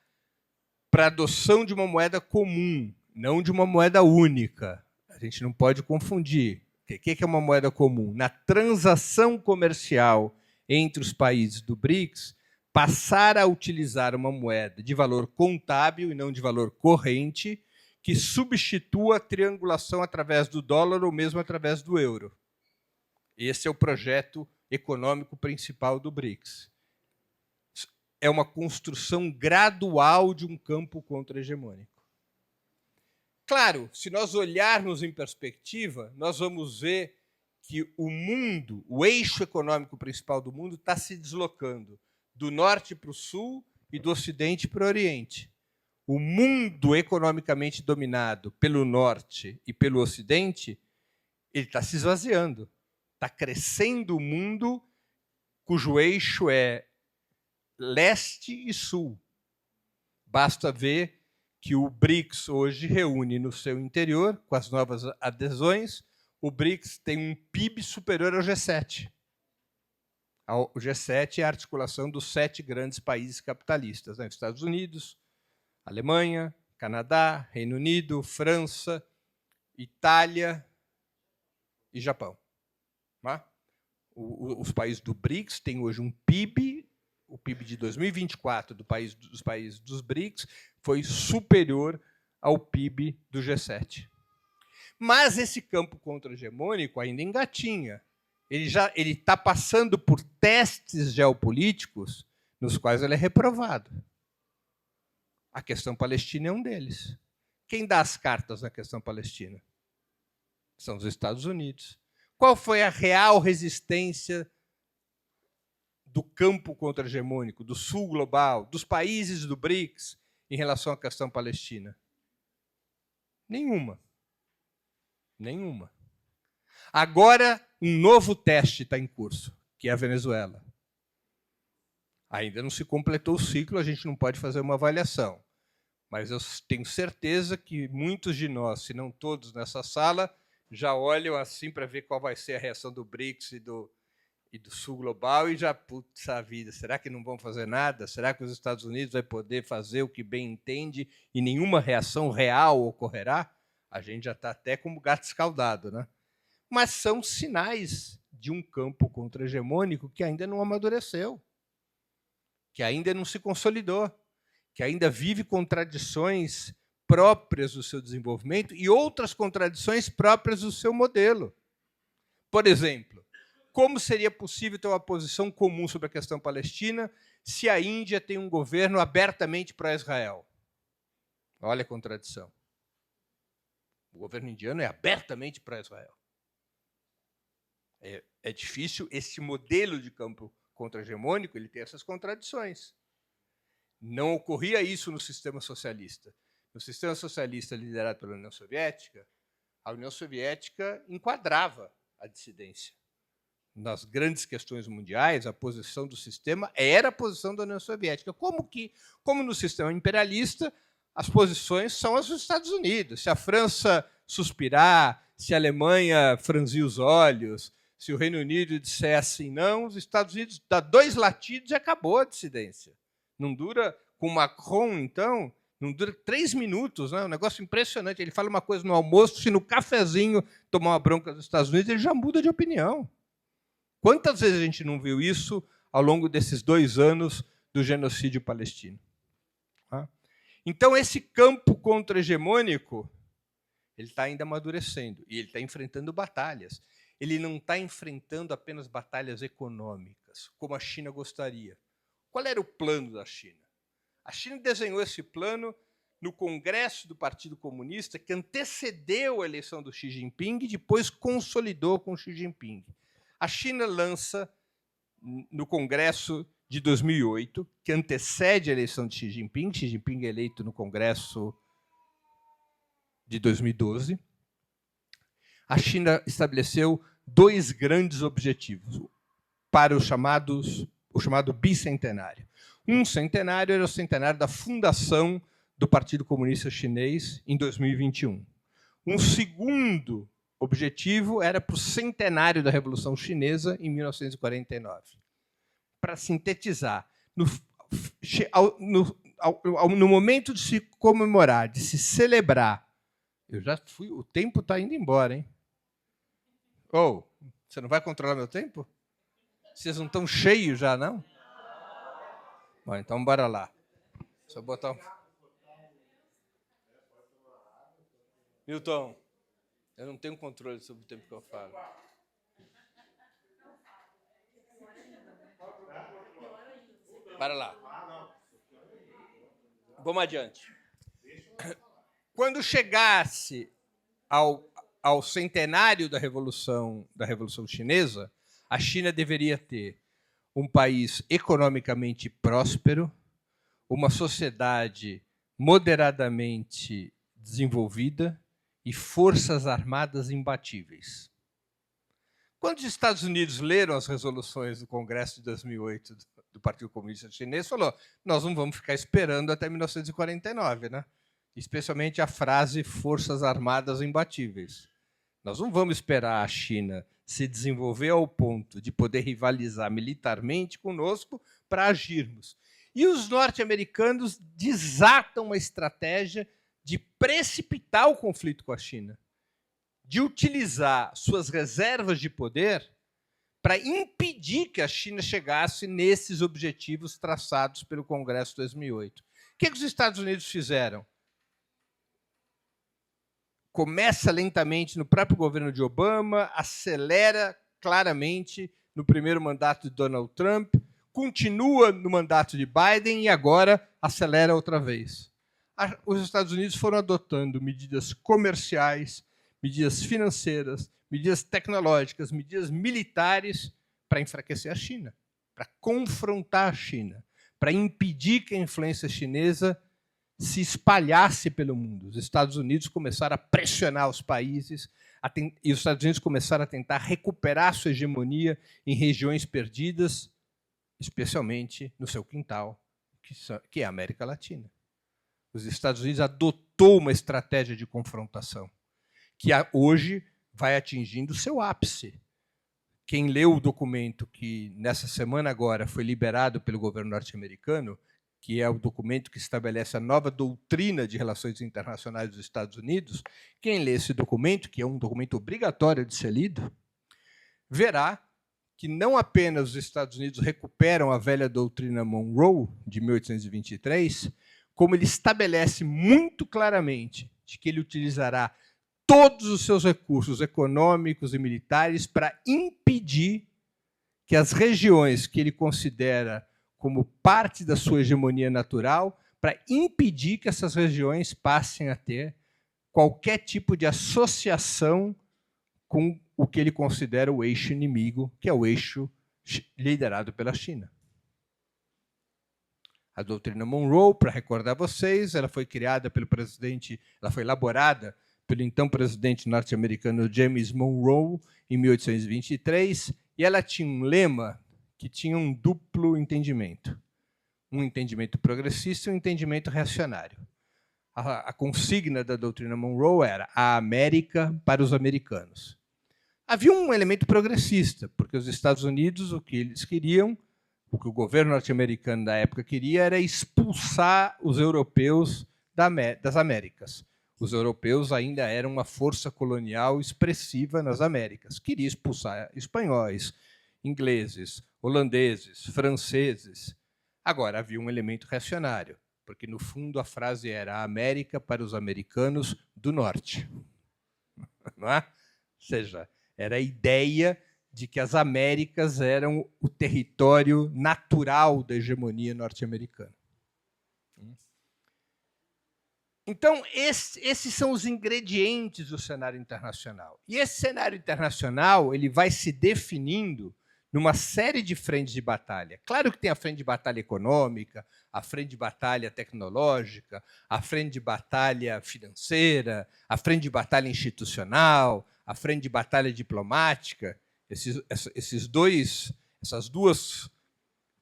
para a adoção de uma moeda comum, não de uma moeda única. A gente não pode confundir. O que é uma moeda comum? Na transação comercial entre os países do BRICS, passar a utilizar uma moeda de valor contábil e não de valor corrente, que substitua a triangulação através do dólar ou mesmo através do euro. Esse é o projeto econômico principal do BRICS. É uma construção gradual de um campo contra-hegemônico. Claro, se nós olharmos em perspectiva, nós vamos ver que o mundo, o eixo econômico principal do mundo, está se deslocando do norte para o sul e do ocidente para o oriente. O mundo economicamente dominado pelo norte e pelo ocidente, ele está se esvaziando. Está crescendo o mundo cujo eixo é leste e sul. Basta ver que o BRICS hoje reúne no seu interior, com as novas adesões, o BRICS tem um PIB superior ao G7. O G7 é a articulação dos 7 grandes países capitalistas, né? Estados Unidos, Alemanha, Canadá, Reino Unido, França, Itália e Japão. Os países do BRICS têm hoje um PIB, o PIB de 2024 dos países dos BRICS foi superior ao PIB do G7. Mas esse campo contra-hegemônico ainda engatinha. Ele está passando por testes geopolíticos nos quais ele é reprovado. A questão palestina é um deles. Quem dá as cartas na questão palestina? São os Estados Unidos. Qual foi a real resistência do campo contra-hegemônico, do sul global, dos países do BRICS em relação à questão palestina? Nenhuma. Nenhuma. Agora, Um novo teste está em curso, que é a Venezuela. Ainda não se completou o ciclo, a gente não pode fazer uma avaliação. Mas eu tenho certeza que muitos de nós, se não todos nessa sala, já olham assim para ver qual vai ser a reação do BRICS e do Sul Global e já, putz, a vida, será que não vão fazer nada? Será que os Estados Unidos vai poder fazer o que bem entende e nenhuma reação real ocorrerá? A gente já está até como gato escaldado, né? Mas são sinais de um campo contra-hegemônico que ainda não amadureceu, que ainda não se consolidou, que ainda vive contradições próprias do seu desenvolvimento e outras contradições próprias do seu modelo. Por exemplo, como seria possível ter uma posição comum sobre a questão palestina se a Índia tem um governo abertamente pró-Israel? Olha a contradição. O governo indiano é abertamente pró-Israel. É difícil, esse modelo de campo contra-hegemônico, ele tem essas contradições. Não ocorria isso no sistema socialista. No sistema socialista liderado pela União Soviética, a União Soviética enquadrava a dissidência. Nas grandes questões mundiais, a posição do sistema era a posição da União Soviética. Como no sistema imperialista, as posições são as dos Estados Unidos. Se a França suspirar, se a Alemanha franzir os olhos, se o Reino Unido disser assim não, os Estados Unidos dá 2 latidos e acabou a dissidência. Não dura, com Macron, então, não dura 3 minutos, né? Um negócio impressionante. Ele fala uma coisa no almoço, se no cafezinho tomar uma bronca dos Estados Unidos, ele já muda de opinião. Quantas vezes a gente não viu isso ao longo desses 2 anos do genocídio palestino? Então, esse campo contra-hegemônico, ele está ainda amadurecendo e ele está enfrentando batalhas. Ele não está enfrentando apenas batalhas econômicas, como a China gostaria. Qual era o plano da China? A China desenhou esse plano no Congresso do Partido Comunista, que antecedeu a eleição do Xi Jinping e depois consolidou com o Xi Jinping. A China lança, no Congresso de 2008, que antecede a eleição de Xi Jinping é eleito no Congresso de 2012, a China estabeleceu 2 grandes objetivos para o chamado bicentenário. Um centenário era o centenário da fundação do Partido Comunista Chinês em 2021. Um segundo objetivo era para o centenário da Revolução Chinesa em 1949. Para sintetizar, no momento de se comemorar, de se celebrar, o tempo está indo embora, hein? Você não vai controlar meu tempo? Vocês não estão cheios já, não? Bom, então bora lá. Só botar um... Milton, eu não tenho controle sobre o tempo que eu falo. Para lá. Vamos adiante. Quando chegasse ao centenário da Revolução Chinesa, a China deveria ter um país economicamente próspero, uma sociedade moderadamente desenvolvida e forças armadas imbatíveis. Quando os Estados Unidos leram as resoluções do Congresso de 2008 do Partido Comunista Chinês, falou: nós não vamos ficar esperando até 1949, né? Especialmente a frase forças armadas imbatíveis. Nós não vamos esperar a China se desenvolver ao ponto de poder rivalizar militarmente conosco para agirmos. E os norte-americanos desatam uma estratégia de precipitar o conflito com a China, de utilizar suas reservas de poder para impedir que a China chegasse nesses objetivos traçados pelo Congresso de 2008. O que os Estados Unidos fizeram? Começa lentamente no próprio governo de Obama, acelera claramente no primeiro mandato de Donald Trump, continua no mandato de Biden e agora acelera outra vez. Os Estados Unidos foram adotando medidas comerciais, medidas financeiras, medidas tecnológicas, medidas militares para enfraquecer a China, para confrontar a China, para impedir que a influência chinesa se espalhasse pelo mundo. Os Estados Unidos começaram a pressionar os países, e os Estados Unidos começaram a tentar recuperar sua hegemonia em regiões perdidas, especialmente no seu quintal, que é a América Latina. Os Estados Unidos adotou uma estratégia de confrontação, que hoje vai atingindo o seu ápice. Quem leu o documento que, nessa semana agora, foi liberado pelo governo norte-americano, que é o documento que estabelece a nova doutrina de relações internacionais dos Estados Unidos, quem lê esse documento, que é um documento obrigatório de ser lido, verá que não apenas os Estados Unidos recuperam a velha doutrina Monroe, de 1823, como ele estabelece muito claramente de que ele utilizará todos os seus recursos econômicos e militares para impedir que as regiões que ele considera como parte da sua hegemonia natural, para impedir que essas regiões passem a ter qualquer tipo de associação com o que ele considera o eixo inimigo, que é o eixo liderado pela China. A doutrina Monroe, para recordar vocês, ela foi criada pelo presidente, ela foi elaborada pelo então presidente norte-americano James Monroe em 1823, e ela tinha um lema que tinha um duplo entendimento. Um entendimento progressista e um entendimento reacionário. A consigna da doutrina Monroe era a América para os americanos. Havia um elemento progressista, porque os Estados Unidos, o que eles queriam, o que o governo norte-americano da época queria, era expulsar os europeus das Américas. Os europeus ainda eram uma força colonial expressiva nas Américas. Queria expulsar espanhóis, ingleses, holandeses, franceses. Agora, havia um elemento reacionário, porque, no fundo, a frase era a América para os americanos do Norte. Não é? Ou seja, era a ideia de que as Américas eram o território natural da hegemonia norte-americana. Então, esses são os ingredientes do cenário internacional. E esse cenário internacional ele vai se definindo numa série de frentes de batalha. Claro que tem a frente de batalha econômica, a frente de batalha tecnológica, a frente de batalha financeira, a frente de batalha institucional, a frente de batalha diplomática. Essas duas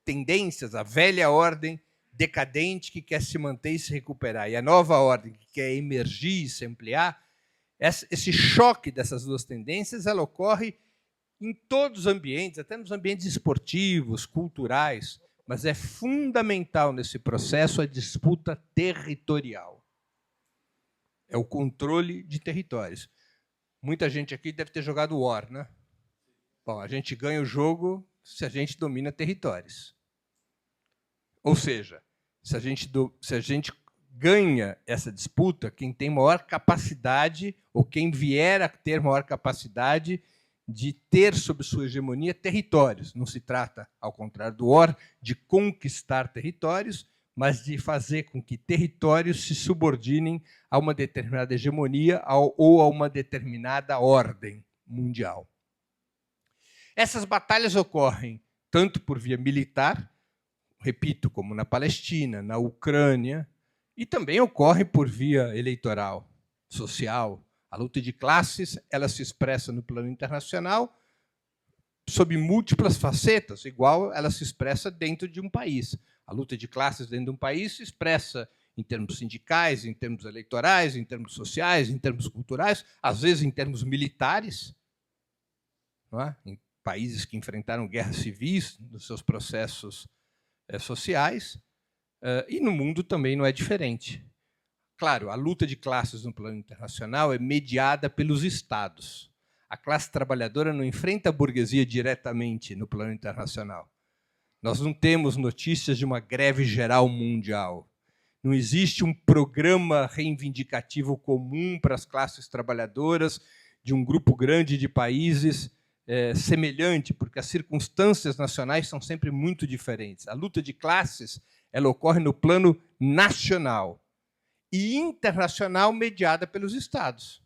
tendências, a velha ordem decadente que quer se manter e se recuperar, e a nova ordem que quer emergir e se ampliar, esse choque dessas duas tendências ela ocorre em todos os ambientes, até nos ambientes esportivos, culturais, mas é fundamental nesse processo a disputa territorial. É o controle de territórios. Muita gente aqui deve ter jogado War, né? Bom, a gente ganha o jogo se a gente domina territórios. Ou seja, se a gente ganha essa disputa, quem tem maior capacidade, ou quem vier a ter maior capacidade de ter sob sua hegemonia territórios. Não se trata, ao contrário do War, de conquistar territórios, mas de fazer com que territórios se subordinem a uma determinada hegemonia ou a uma determinada ordem mundial. Essas batalhas ocorrem tanto por via militar, repito, como na Palestina, na Ucrânia, e também ocorre por via eleitoral, social. A luta de classes ela se expressa no plano internacional sob múltiplas facetas, igual ela se expressa dentro de um país. A luta de classes dentro de um país se expressa em termos sindicais, em termos eleitorais, em termos sociais, em termos culturais, às vezes em termos militares, não é? Em países que enfrentaram guerras civis nos seus processos sociais, e no mundo também não é diferente. Claro, a luta de classes no plano internacional é mediada pelos Estados. A classe trabalhadora não enfrenta a burguesia diretamente no plano internacional. Nós não temos notícias de uma greve geral mundial. Não existe um programa reivindicativo comum para as classes trabalhadoras de um grupo grande de países semelhante, porque as circunstâncias nacionais são sempre muito diferentes. A luta de classes ela ocorre no plano nacional e internacional mediada pelos Estados.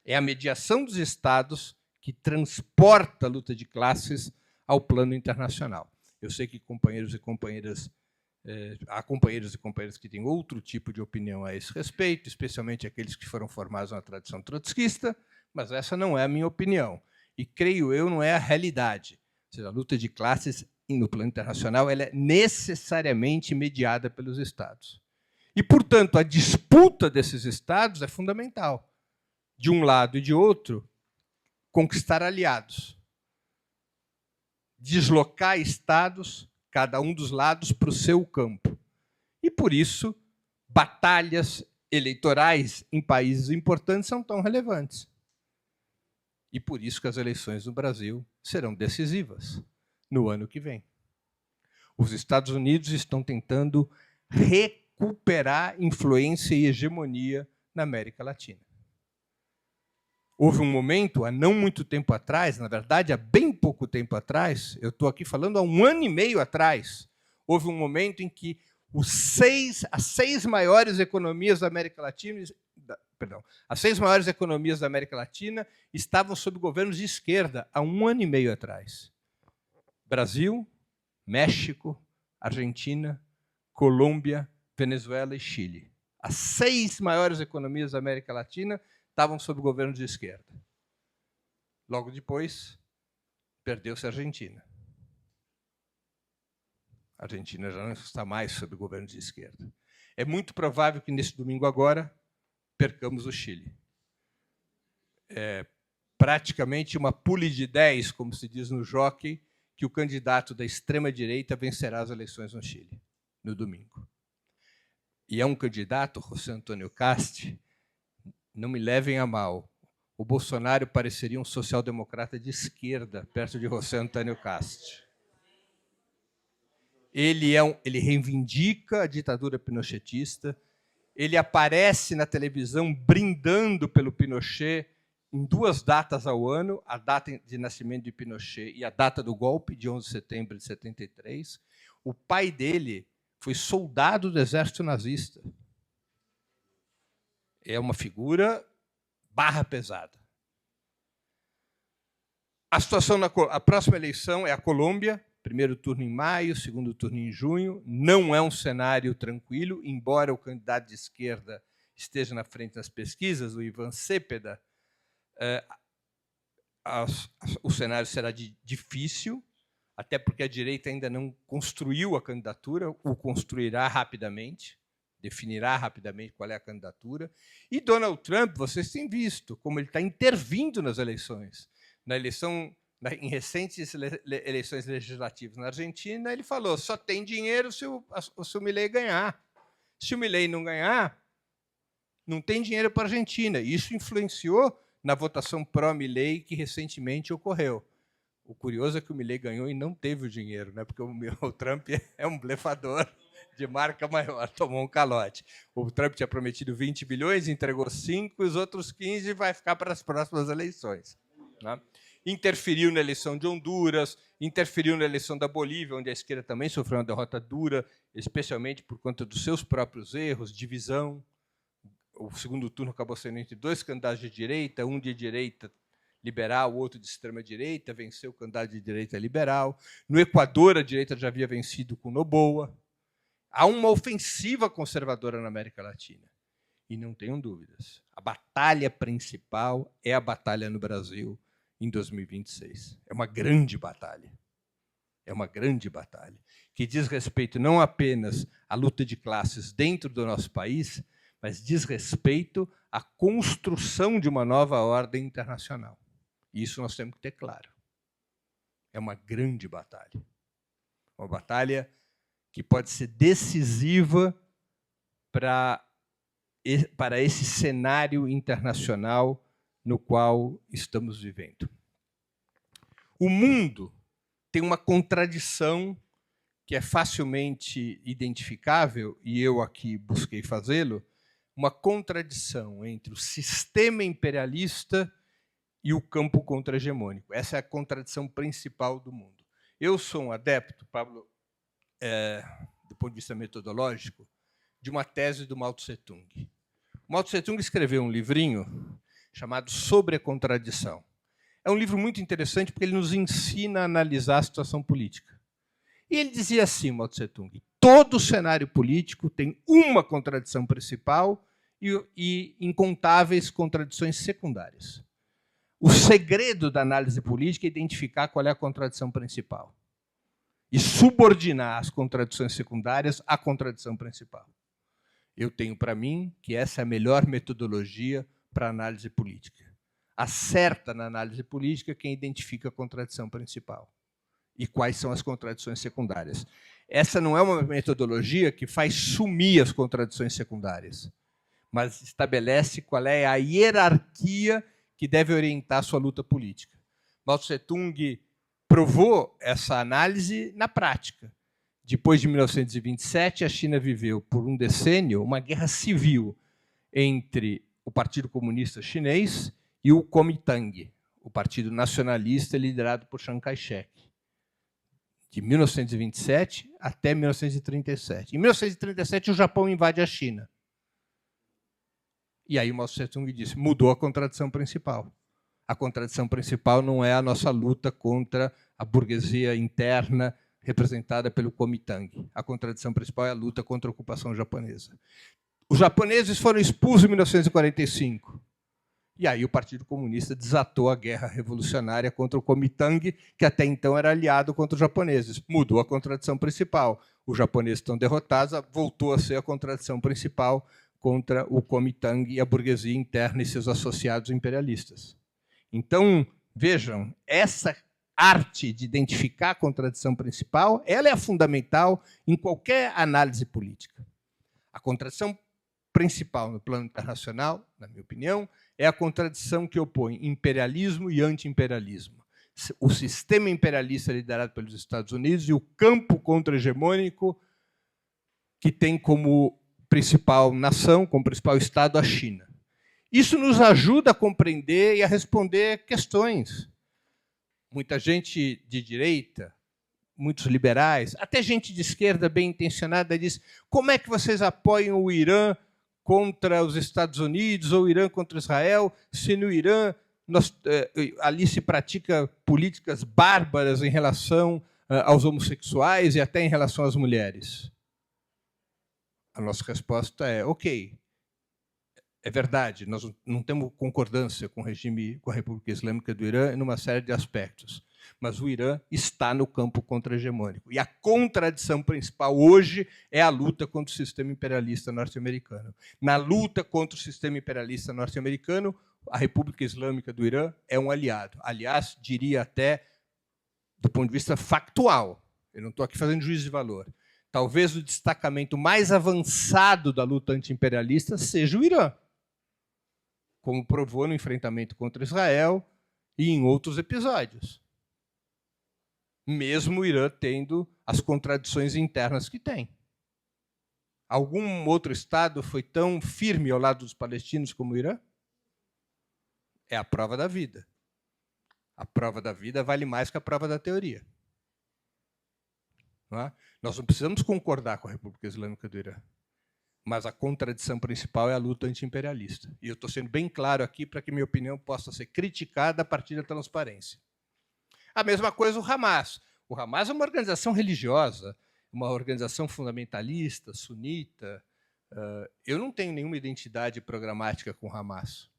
É a mediação dos Estados que transporta a luta de classes ao plano internacional. Eu sei que companheiros e companheiras há companheiros e companheiras que têm outro tipo de opinião a esse respeito, especialmente aqueles que foram formados na tradição trotskista, mas essa não é a minha opinião. E, creio eu, não é a realidade. Ou seja, a luta de classes no plano internacional ela é necessariamente mediada pelos Estados. E, portanto, a disputa desses Estados é fundamental. De um lado e de outro, conquistar aliados. Deslocar Estados, cada um dos lados, para o seu campo. E, por isso, batalhas eleitorais em países importantes são tão relevantes. E por isso que as eleições no Brasil serão decisivas no ano que vem. Os Estados Unidos estão tentando recuperar influência e hegemonia na América Latina. Houve um momento, há não muito tempo atrás, na verdade, há bem pouco tempo atrás, eu estou aqui falando há 1 ano e meio atrás, houve um momento em que as 6 maiores economias da América Latina, as 6 maiores economias da América Latina estavam sob governos de esquerda há 1 ano e meio atrás. Brasil, México, Argentina, Colômbia, Venezuela e Chile. As 6 maiores economias da América Latina estavam sob governo de esquerda. Logo depois, perdeu-se a Argentina. A Argentina já não está mais sob governo de esquerda. É muito provável que, nesse domingo agora, percamos o Chile. É praticamente uma pule de 10, como se diz no jockey, que o candidato da extrema-direita vencerá as eleições no Chile, no domingo. E é um candidato, José Antônio Cast, não me levem a mal, o Bolsonaro pareceria um social-democrata de esquerda, perto de José Antônio Cast. Ele reivindica a ditadura pinochetista, ele aparece na televisão brindando pelo Pinochet em 2 datas ao ano, a data de nascimento de Pinochet e a data do golpe, de 11 de setembro de 73. O pai dele foi soldado do exército nazista. É uma figura barra pesada. A situação a próxima eleição é a Colômbia, primeiro turno em maio, segundo turno em junho. Não é um cenário tranquilo, embora o candidato de esquerda esteja na frente das pesquisas, o Ivan Cepeda. O cenário será difícil, até porque a direita ainda não construiu a candidatura, o construirá rapidamente, definirá rapidamente qual é a candidatura. E Donald Trump, vocês têm visto como ele está intervindo nas eleições. Em recentes eleições legislativas na Argentina, ele falou: só tem dinheiro se o Milei ganhar. Se o Milei não ganhar, não tem dinheiro para a Argentina. Isso influenciou na votação pró-Milei que recentemente ocorreu. O curioso é que o Milei ganhou e não teve o dinheiro, né? Porque o Trump é um blefador de marca maior, tomou um calote. O Trump tinha prometido 20 bilhões, entregou 5, e os outros 15 vai ficar para as próximas eleições. Né? Interferiu na eleição de Honduras, interferiu na eleição da Bolívia, onde a esquerda também sofreu uma derrota dura, especialmente por conta dos seus próprios erros, divisão. O segundo turno acabou sendo entre 2 candidatos de direita, um de direita liberal, o outro de extrema-direita, venceu o candidato de direita liberal. No Equador, a direita já havia vencido com Noboa. Há uma ofensiva conservadora na América Latina. E não tenham dúvidas, a batalha principal é a batalha no Brasil em 2026. É uma grande batalha. É uma grande batalha, que diz respeito não apenas à luta de classes dentro do nosso país, mas diz respeito à construção de uma nova ordem internacional. E isso nós temos que ter claro. É uma grande batalha. Uma batalha que pode ser decisiva para esse cenário internacional no qual estamos vivendo. O mundo tem uma contradição que é facilmente identificável, e eu aqui busquei fazê-lo, uma contradição entre o sistema imperialista e o campo contra-hegemônico. Essa é a contradição principal do mundo. Eu sou um adepto, Pablo, do ponto de vista metodológico, de uma tese do Mao Tse-tung. O Mao Tse-tung escreveu um livrinho chamado Sobre a Contradição. É um livro muito interessante porque ele nos ensina a analisar a situação política. E ele dizia assim, Mao Tse-tung: todo cenário político tem uma contradição principal e incontáveis contradições secundárias. O segredo da análise política é identificar qual é a contradição principal e subordinar as contradições secundárias à contradição principal. Eu tenho para mim que essa é a melhor metodologia para análise política. Acerta na análise política quem identifica a contradição principal e quais são as contradições secundárias. Essa não é uma metodologia que faz sumir as contradições secundárias, mas estabelece qual é a hierarquia que deve orientar a sua luta política. Mao Tse-tung provou essa análise na prática. Depois de 1927, a China viveu por um decênio uma guerra civil entre o Partido Comunista Chinês e o Kuomintang, o partido nacionalista liderado por Chiang Kai-shek, de 1927 até 1937. Em 1937, o Japão invade a China. E aí o Mao Tse-tung disse, mudou a contradição principal. A contradição principal não é a nossa luta contra a burguesia interna representada pelo Kuomintang. A contradição principal é a luta contra a ocupação japonesa. Os japoneses foram expulsos em 1945. E aí o Partido Comunista desatou a guerra revolucionária contra o Kuomintang, que até então era aliado contra os japoneses. Mudou a contradição principal. Os japoneses estão derrotados, voltou a ser a contradição principal contra o Kuomintang e a burguesia interna e seus associados imperialistas. Então, vejam, essa arte de identificar a contradição principal, ela é fundamental em qualquer análise política. A contradição principal no plano internacional, na minha opinião, é a contradição que opõe imperialismo e anti-imperialismo. O sistema imperialista liderado pelos Estados Unidos e o campo contra-hegemônico que tem como principal nação, como principal Estado, a China. Isso nos ajuda a compreender e a responder questões. Muita gente de direita, muitos liberais, até gente de esquerda bem intencionada diz: como é que vocês apoiam o Irã contra os Estados Unidos ou o Irã contra Israel, se no Irã ali se pratica políticas bárbaras em relação aos homossexuais e até em relação às mulheres? A nossa resposta é: ok, é verdade, nós não temos concordância com o regime, com a República Islâmica do Irã em uma série de aspectos, mas o Irã está no campo contra-hegemônico. E a contradição principal hoje é a luta contra o sistema imperialista norte-americano. Na luta contra o sistema imperialista norte-americano, a República Islâmica do Irã é um aliado. Aliás, diria até, do ponto de vista factual, eu não estou aqui fazendo juízo de valor, talvez o destacamento mais avançado da luta anti-imperialista seja o Irã, como provou no enfrentamento contra Israel e em outros episódios. Mesmo o Irã tendo as contradições internas que tem. Algum outro Estado foi tão firme ao lado dos palestinos como o Irã? É a prova da vida. A prova da vida vale mais que a prova da teoria. Não é? Nós não precisamos concordar com a República Islâmica do Irã, mas a contradição principal é a luta anti-imperialista. E eu estou sendo bem claro aqui para que minha opinião possa ser criticada a partir da transparência. A mesma coisa o Hamas. O Hamas é uma organização religiosa, uma organização fundamentalista, sunita. Eu não tenho nenhuma identidade programática com o Hamas.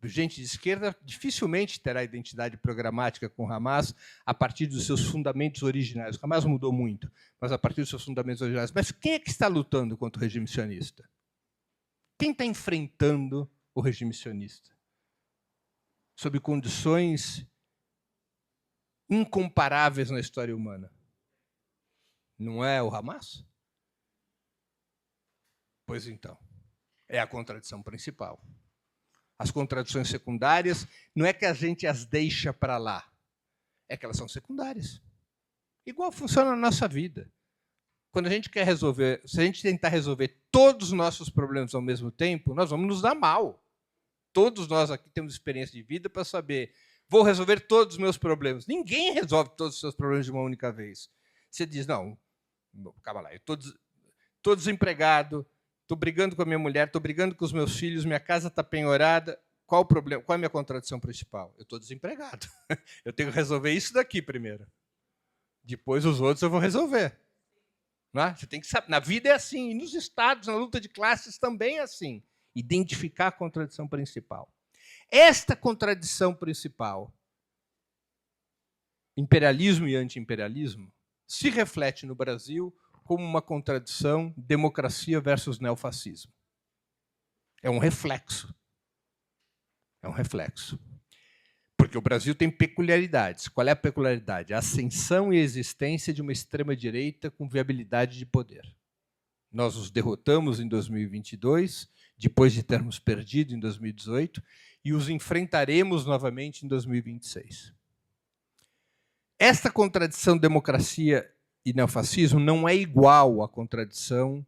Gente de esquerda dificilmente terá identidade programática com o Hamas a partir dos seus fundamentos originais. O Hamas mudou muito, mas a partir dos seus fundamentos originais. Mas quem é que está lutando contra o regime sionista? Quem está enfrentando o regime sionista? Sob condições incomparáveis na história humana. Não é o Hamas? Pois então, é a contradição principal. As contradições secundárias, não é que a gente as deixa para lá, é que elas são secundárias. Igual funciona na nossa vida. Quando a gente quer resolver, se a gente tentar resolver todos os nossos problemas ao mesmo tempo, nós vamos nos dar mal. Todos nós aqui temos experiência de vida para saber, vou resolver todos os meus problemas. Ninguém resolve todos os seus problemas de uma única vez. Você diz, não, calma lá, eu estou desempregado, estou brigando com a minha mulher, estou brigando com os meus filhos, minha casa está penhorada. Qual o problema? Qual é a minha contradição principal? Eu estou desempregado. Eu tenho que resolver isso daqui primeiro. Depois os outros eu vou resolver. Não é? Você tem que saber. Na vida é assim, e nos estados, na luta de classes também é assim. Identificar a contradição principal. Esta contradição principal, imperialismo e anti-imperialismo, se reflete no Brasil como uma contradição democracia versus neofascismo. É um reflexo. É um reflexo. Porque o Brasil tem peculiaridades. Qual é a peculiaridade? A ascensão e a existência de uma extrema-direita com viabilidade de poder. Nós os derrotamos em 2022, depois de termos perdido em 2018, e os enfrentaremos novamente em 2026. Esta contradição democracia e neofascismo não é igual à contradição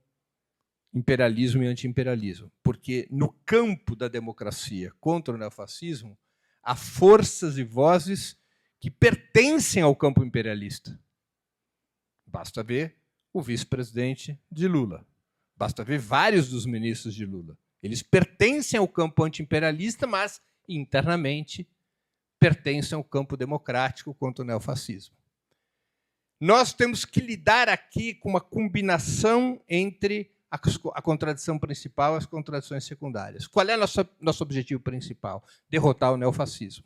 imperialismo e anti-imperialismo, porque no campo da democracia contra o neofascismo há forças e vozes que pertencem ao campo imperialista. Basta ver o vice-presidente de Lula. Basta ver vários dos ministros de Lula. Eles pertencem ao campo anti-imperialista, mas internamente pertencem ao campo democrático contra o neofascismo. Nós temos que lidar aqui com uma combinação entre a contradição principal e as contradições secundárias. Qual é o nosso objetivo principal? Derrotar o neofascismo.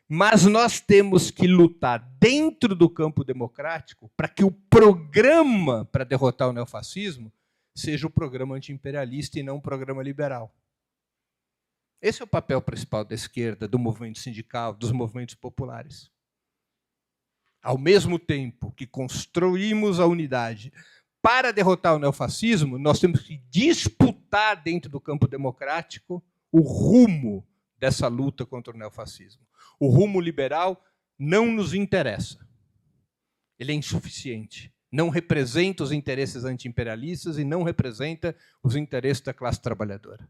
Mas nós temos que lutar dentro do campo democrático para que o programa para derrotar o neofascismo seja o programa anti-imperialista e não o programa liberal. Esse é o papel principal da esquerda, do movimento sindical, dos movimentos populares. Ao mesmo tempo que construímos a unidade para derrotar o neofascismo, nós temos que disputar dentro do campo democrático o rumo dessa luta contra o neofascismo. O rumo liberal não nos interessa. Ele é insuficiente. Não representa os interesses anti-imperialistas e não representa os interesses da classe trabalhadora.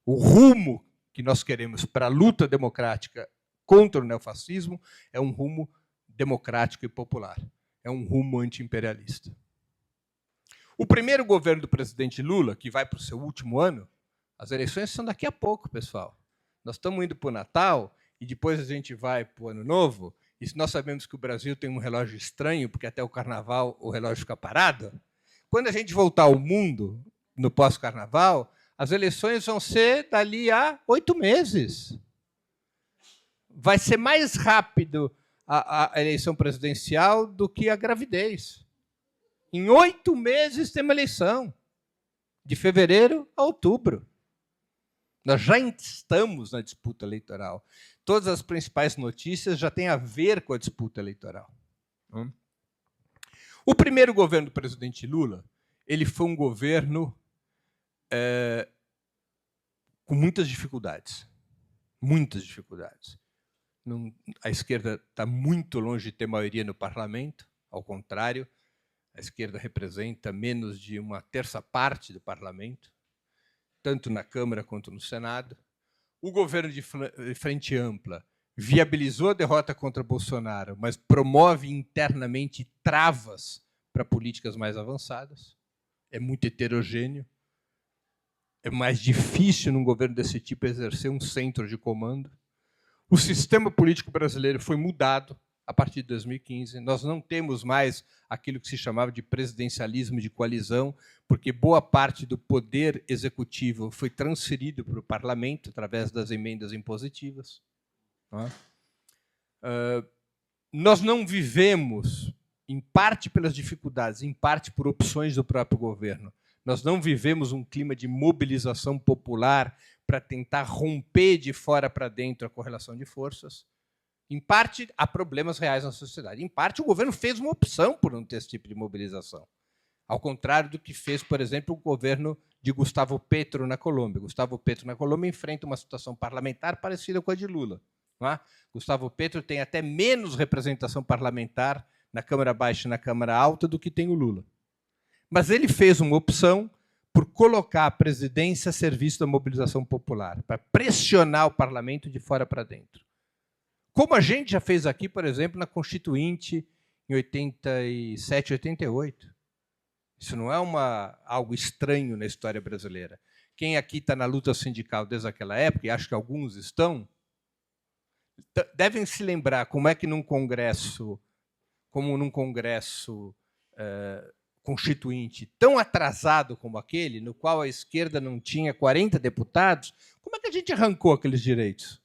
O rumo que nós queremos para a luta democrática contra o neofascismo é um rumo democrático e popular. É um rumo anti-imperialista. O primeiro governo do presidente Lula, que vai para o seu último ano, as eleições são daqui a pouco, pessoal. Nós estamos indo para o Natal e depois a gente vai para o Ano Novo, e nós sabemos que o Brasil tem um relógio estranho, porque até o Carnaval o relógio fica parado. Quando a gente voltar ao mundo, no pós-Carnaval, as eleições vão ser dali a 8 meses. Vai ser mais rápido a eleição presidencial do que a gravidez. Em 8 meses tem uma eleição, de fevereiro a outubro. Nós já estamos na disputa eleitoral. Todas as principais notícias já têm a ver com a disputa eleitoral. O primeiro governo do presidente Lula, ele foi um governo com muitas dificuldades. Muitas dificuldades. A esquerda está muito longe de ter maioria no parlamento, ao contrário, a esquerda representa menos de 1/3 do parlamento, tanto na Câmara quanto no Senado. O governo de frente ampla viabilizou a derrota contra Bolsonaro, mas promove internamente travas para políticas mais avançadas. É muito heterogêneo. É mais difícil, num governo desse tipo, exercer um centro de comando. O sistema político brasileiro foi mudado a partir de 2015. Nós não temos mais aquilo que se chamava de presidencialismo de coalizão, porque boa parte do poder executivo foi transferido para o parlamento através das emendas impositivas. Nós não vivemos, em parte pelas dificuldades, em parte por opções do próprio governo, nós não vivemos um clima de mobilização popular para tentar romper de fora para dentro a correlação de forças. Em parte, há problemas reais na sociedade. Em parte, o governo fez uma opção por não ter esse tipo de mobilização. Ao contrário do que fez, por exemplo, o governo de Gustavo Petro na Colômbia. Gustavo Petro na Colômbia enfrenta uma situação parlamentar parecida com a de Lula. Não é? Gustavo Petro tem até menos representação parlamentar na Câmara Baixa e na Câmara Alta do que tem o Lula. Mas ele fez uma opção por colocar a presidência a serviço da mobilização popular, para pressionar o parlamento de fora para dentro. Como a gente já fez aqui, por exemplo, na Constituinte, em 87, 88. Isso não é algo estranho na história brasileira. Quem aqui está na luta sindical desde aquela época, e acho que alguns estão, devem se lembrar como é que num congresso constituinte tão atrasado como aquele, no qual a esquerda não tinha 40 deputados, como é que a gente arrancou aqueles direitos?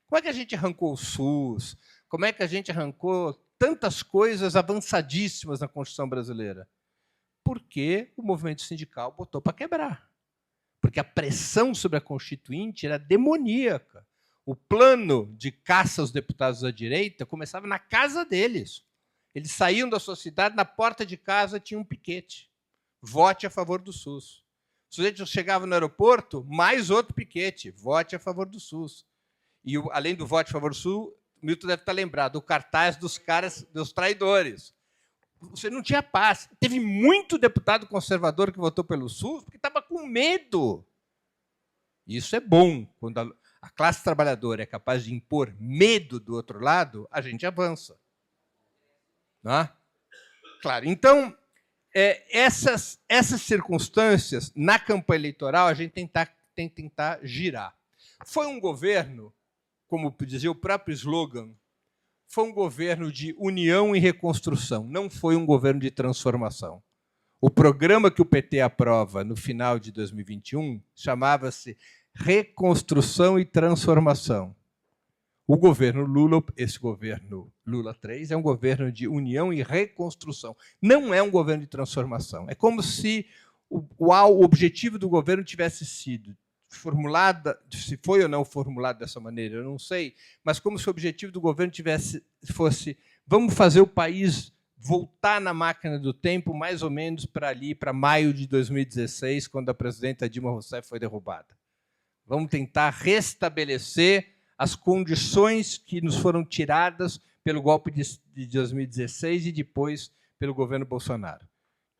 Como é que a gente arrancou o SUS? Como é que a gente arrancou tantas coisas avançadíssimas na Constituição brasileira? Porque o movimento sindical botou para quebrar. Porque a pressão sobre a Constituinte era demoníaca. O plano de caça aos deputados da direita começava na casa deles. Eles saíam da sociedade, na porta de casa tinha um piquete. Vote a favor do SUS. O sujeito chegava no aeroporto, mais outro piquete. Vote a favor do SUS. E, além do vote a favor do SUS, o Milton deve estar lembrado, o cartaz dos caras, dos traidores. Você não tinha paz. Teve muito deputado conservador que votou pelo SUS porque estava com medo. Isso é bom. Quando a classe trabalhadora é capaz de impor medo do outro lado, a gente avança. Não é? Claro. Então, essas circunstâncias, na campanha eleitoral, a gente tem que tentar girar. Foi um governo, como dizia o próprio slogan, foi um governo de união e reconstrução, não foi um governo de transformação. O programa que o PT aprova no final de 2021 chamava-se Reconstrução e Transformação. O governo Lula, esse governo Lula III, é um governo de união e reconstrução. Não é um governo de transformação. É como se o objetivo do governo tivesse sido formulada, se foi ou não formulado dessa maneira, eu não sei, mas como se o objetivo do governo fosse vamos fazer o país voltar na máquina do tempo mais ou menos para maio de 2016, quando a presidenta Dilma Rousseff foi derrubada. Vamos tentar restabelecer as condições que nos foram tiradas pelo golpe de 2016 e depois pelo governo Bolsonaro.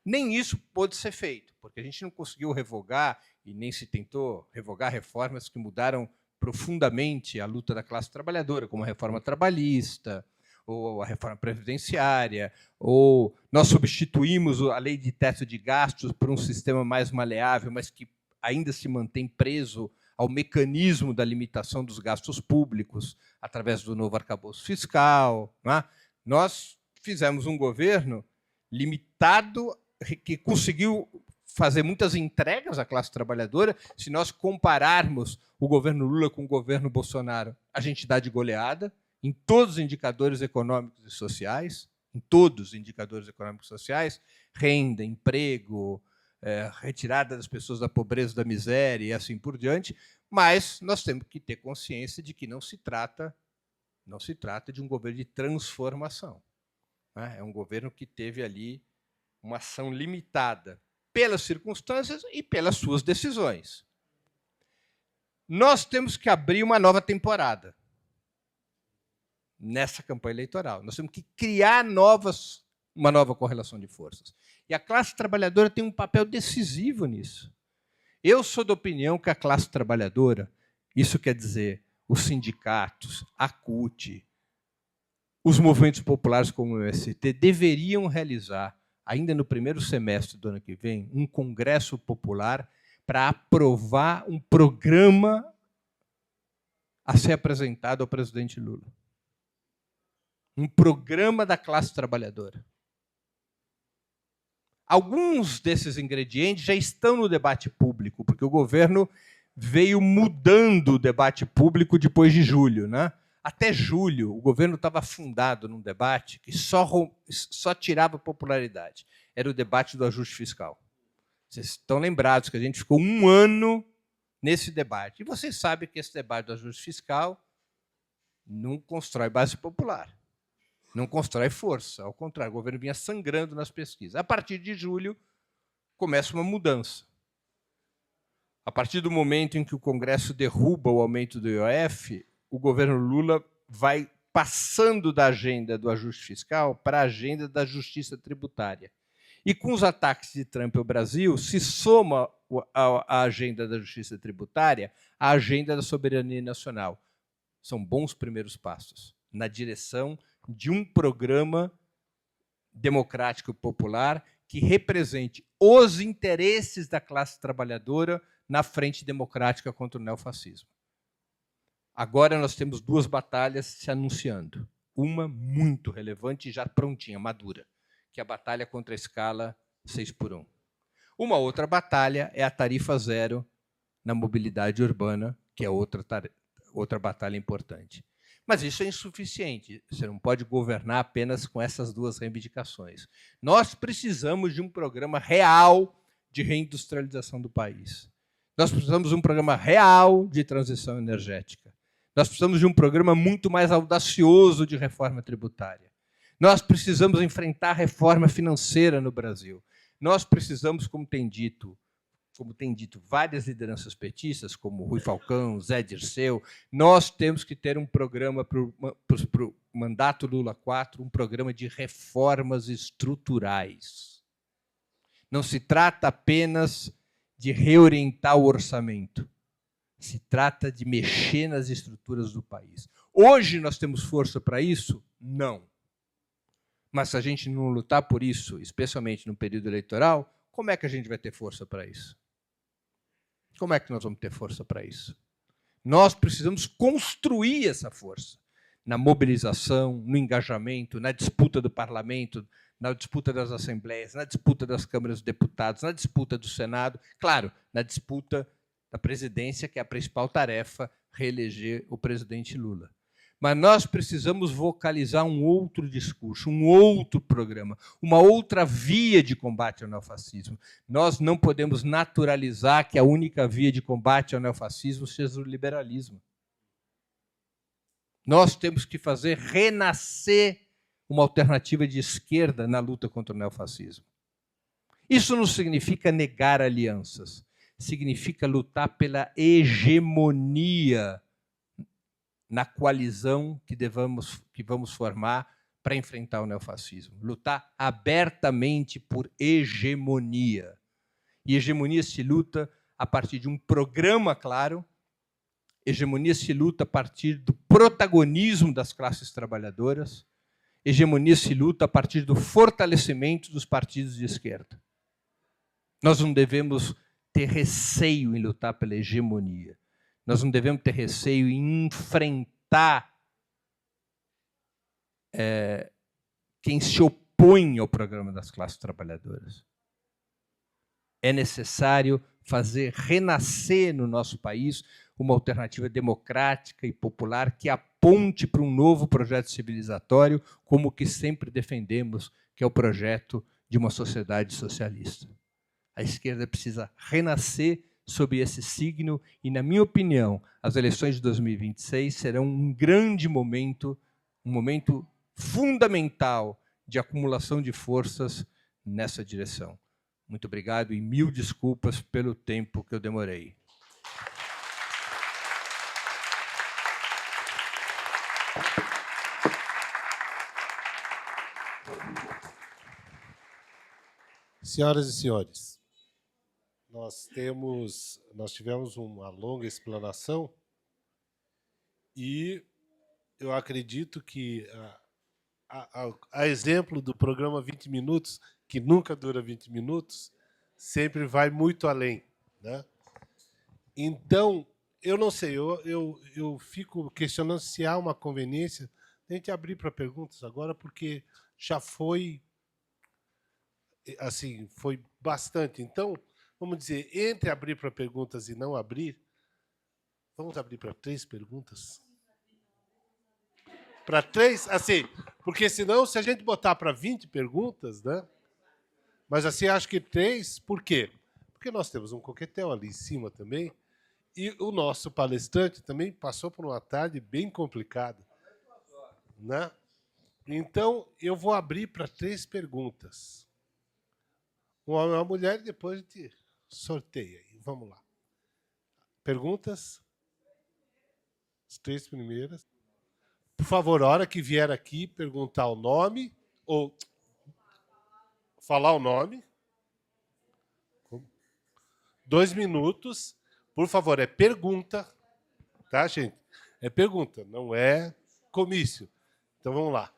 Nem isso pôde ser feito, porque a gente não conseguiu revogar e nem se tentou revogar reformas que mudaram profundamente a luta da classe trabalhadora, como a reforma trabalhista, ou a reforma previdenciária, ou nós substituímos a lei de teto de gastos por um sistema mais maleável, mas que ainda se mantém preso ao mecanismo da limitação dos gastos públicos através do novo arcabouço fiscal. Não é? Nós fizemos um governo limitado que conseguiu fazer muitas entregas à classe trabalhadora. Se nós compararmos o governo Lula com o governo Bolsonaro, a gente dá de goleada em todos os indicadores econômicos e sociais, em todos os indicadores econômicos e sociais, renda, emprego, retirada das pessoas da pobreza, da miséria e assim por diante, mas nós temos que ter consciência de que não se trata de um governo de transformação. É um governo que teve ali uma ação limitada pelas circunstâncias e pelas suas decisões. Nós temos que abrir uma nova temporada nessa campanha eleitoral. Nós temos que criar uma nova correlação de forças. E a classe trabalhadora tem um papel decisivo nisso. Eu sou da opinião que a classe trabalhadora, isso quer dizer os sindicatos, a CUT, os movimentos populares como o MST, deveriam realizar, ainda no primeiro semestre do ano que vem, um congresso popular para aprovar um programa a ser apresentado ao presidente Lula. Um programa da classe trabalhadora. Alguns desses ingredientes já estão no debate público, porque o governo veio mudando o debate público depois de julho. Né? Até julho, o governo estava afundado num debate que só tirava popularidade. Era o debate do ajuste fiscal. Vocês estão lembrados que a gente ficou um ano nesse debate. E vocês sabem que esse debate do ajuste fiscal não constrói base popular. Não constrói força, ao contrário, o governo vinha sangrando nas pesquisas. A partir de julho, começa uma mudança. A partir do momento em que o Congresso derruba o aumento do IOF, o governo Lula vai passando da agenda do ajuste fiscal para a agenda da justiça tributária. E com os ataques de Trump ao Brasil, se soma a agenda da justiça tributária à agenda da soberania nacional. São bons primeiros passos na direção de um programa democrático e popular que represente os interesses da classe trabalhadora na frente democrática contra o neofascismo. Agora nós temos duas batalhas se anunciando. Uma muito relevante e já prontinha, madura, que é a batalha contra a escala 6x1. Uma outra batalha é a tarifa zero na mobilidade urbana, que é outra batalha importante. Mas isso é insuficiente. Você não pode governar apenas com essas duas reivindicações. Nós precisamos de um programa real de reindustrialização do país. Nós precisamos de um programa real de transição energética. Nós precisamos de um programa muito mais audacioso de reforma tributária. Nós precisamos enfrentar a reforma financeira no Brasil. Nós precisamos, como tem dito várias lideranças petistas, como Rui Falcão, Zé Dirceu, nós temos que ter um programa para o mandato Lula IV, um programa de reformas estruturais. Não se trata apenas de reorientar o orçamento, se trata de mexer nas estruturas do país. Hoje nós temos força para isso? Não. Mas se a gente não lutar por isso, especialmente no período eleitoral, como é que a gente vai ter força para isso? Como é que nós vamos ter força para isso? Nós precisamos construir essa força na mobilização, no engajamento, na disputa do parlamento, na disputa das assembleias, na disputa das câmaras de deputados, na disputa do Senado, claro, na disputa da presidência, que é a principal tarefa, reeleger o presidente Lula. Mas nós precisamos vocalizar um outro discurso, um outro programa, uma outra via de combate ao neofascismo. Nós não podemos naturalizar que a única via de combate ao neofascismo seja o liberalismo. Nós temos que fazer renascer uma alternativa de esquerda na luta contra o neofascismo. Isso não significa negar alianças, significa lutar pela hegemonia na coalizão que vamos formar para enfrentar o neofascismo. Lutar abertamente por hegemonia. E hegemonia se luta a partir de um programa claro, hegemonia se luta a partir do protagonismo das classes trabalhadoras, hegemonia se luta a partir do fortalecimento dos partidos de esquerda. Nós não devemos ter receio em lutar pela hegemonia. Nós não devemos ter receio em enfrentar quem se opõe ao programa das classes trabalhadoras. É necessário fazer renascer no nosso país uma alternativa democrática e popular que aponte para um novo projeto civilizatório, como o que sempre defendemos, que é o projeto de uma sociedade socialista. A esquerda precisa renascer sob esse signo e, na minha opinião, as eleições de 2026 serão um grande momento, um momento fundamental de acumulação de forças nessa direção. Muito obrigado e mil desculpas pelo tempo que eu demorei. Senhoras e senhores, nós tivemos uma longa explanação e eu acredito que, a exemplo do programa 20 minutos, que nunca dura 20 minutos, sempre vai muito além, né? Então, eu não sei, eu fico questionando se há uma conveniência de a gente abrir para perguntas agora, porque já foi, assim, foi bastante. Então, vamos dizer, entre abrir para perguntas e não abrir, vamos abrir para 3 perguntas? Para 3, assim, porque senão, se a gente botar para 20 perguntas, né? Mas assim, acho que 3, por quê? Porque nós temos um coquetel ali em cima também, e o nosso palestrante também passou por uma tarde bem complicada, né? Então, eu vou abrir para 3 perguntas. Um homem e uma mulher, e depois a gente sorteia. Vamos lá. Perguntas? As 3 primeiras. Por favor, a hora que vier aqui, perguntar o nome, ou falar o nome. 2 minutos. Por favor, é pergunta. Tá, gente? É pergunta, não é comício. Então, vamos lá.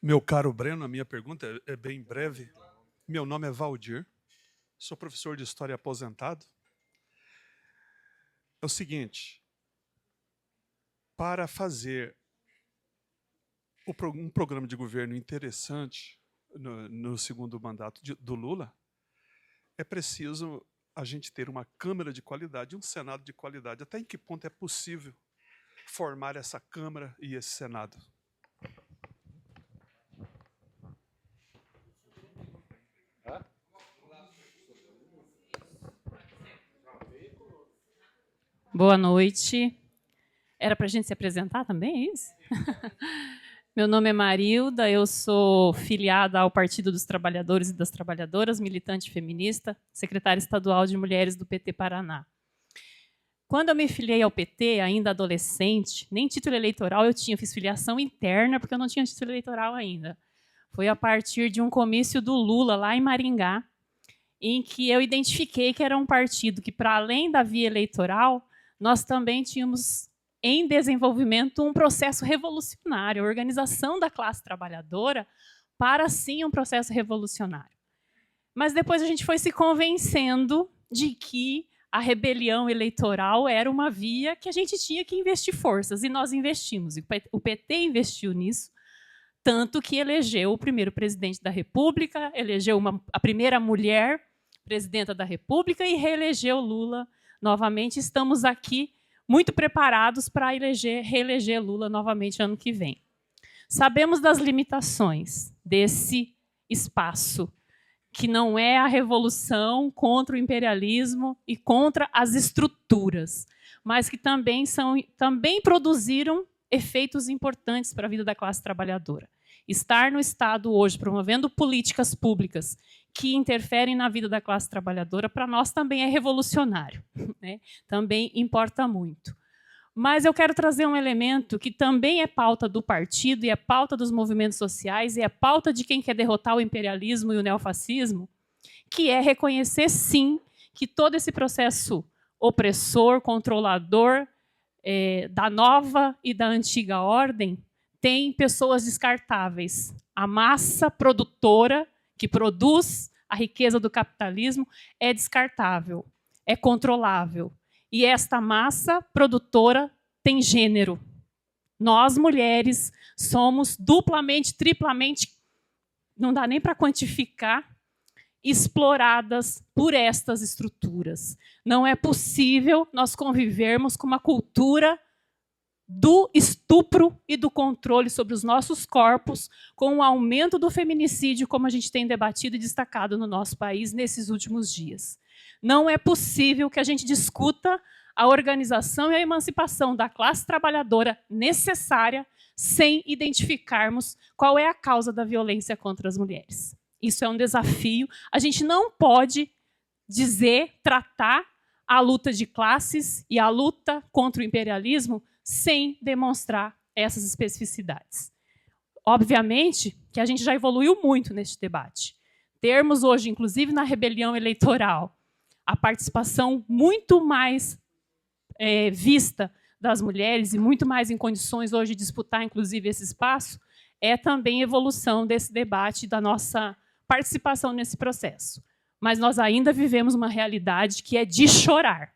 Meu caro Breno, a minha pergunta é bem breve. Meu nome é Valdir, sou professor de História aposentado. É o seguinte, para fazer um programa de governo interessante no segundo mandato do Lula, é preciso a gente ter uma Câmara de qualidade e um Senado de qualidade. Até em que ponto é possível formar essa Câmara e esse Senado? Boa noite. Era para a gente se apresentar também, é isso? Meu nome é Marilda, eu sou filiada ao Partido dos Trabalhadores e das Trabalhadoras, militante feminista, secretária estadual de mulheres do PT Paraná. Quando eu me filiei ao PT, ainda adolescente, nem título eleitoral eu tinha, fiz filiação interna, porque eu não tinha título eleitoral ainda. Foi a partir de um comício do Lula, lá em Maringá, em que eu identifiquei que era um partido que, para além da via eleitoral, nós também tínhamos em desenvolvimento um processo revolucionário, a organização da classe trabalhadora para, sim, um processo revolucionário. Mas depois a gente foi se convencendo de que a rebelião eleitoral era uma via que a gente tinha que investir forças, e nós investimos. O PT investiu nisso, tanto que elegeu o primeiro presidente da República, elegeu a primeira mulher presidenta da República e reelegeu Lula novamente. Estamos aqui muito preparados para reeleger Lula novamente ano que vem. Sabemos das limitações desse espaço, que não é a revolução contra o imperialismo e contra as estruturas, mas que também produziram efeitos importantes para a vida da classe trabalhadora. Estar no Estado hoje promovendo políticas públicas que interferem na vida da classe trabalhadora, para nós também é revolucionário, né? Também importa muito. Mas eu quero trazer um elemento que também é pauta do partido e é pauta dos movimentos sociais e é pauta de quem quer derrotar o imperialismo e o neofascismo, que é reconhecer, sim, que todo esse processo opressor, controlador, da nova e da antiga ordem, tem pessoas descartáveis. A massa produtora que produz a riqueza do capitalismo é descartável, é controlável. E esta massa produtora tem gênero. Nós, mulheres, somos duplamente, triplamente, não dá nem para quantificar, exploradas por estas estruturas. Não é possível nós convivermos com uma cultura do estupro e do controle sobre os nossos corpos, com o aumento do feminicídio, como a gente tem debatido e destacado no nosso país nesses últimos dias. Não é possível que a gente discuta a organização e a emancipação da classe trabalhadora necessária sem identificarmos qual é a causa da violência contra as mulheres. Isso é um desafio. A gente não pode tratar a luta de classes e a luta contra o imperialismo sem demonstrar essas especificidades. Obviamente que a gente já evoluiu muito neste debate. Termos hoje, inclusive na rebelião eleitoral, a participação muito mais vista das mulheres e muito mais em condições hoje de disputar, inclusive, esse espaço, é também evolução desse debate, da nossa participação nesse processo. Mas nós ainda vivemos uma realidade que é de chorar.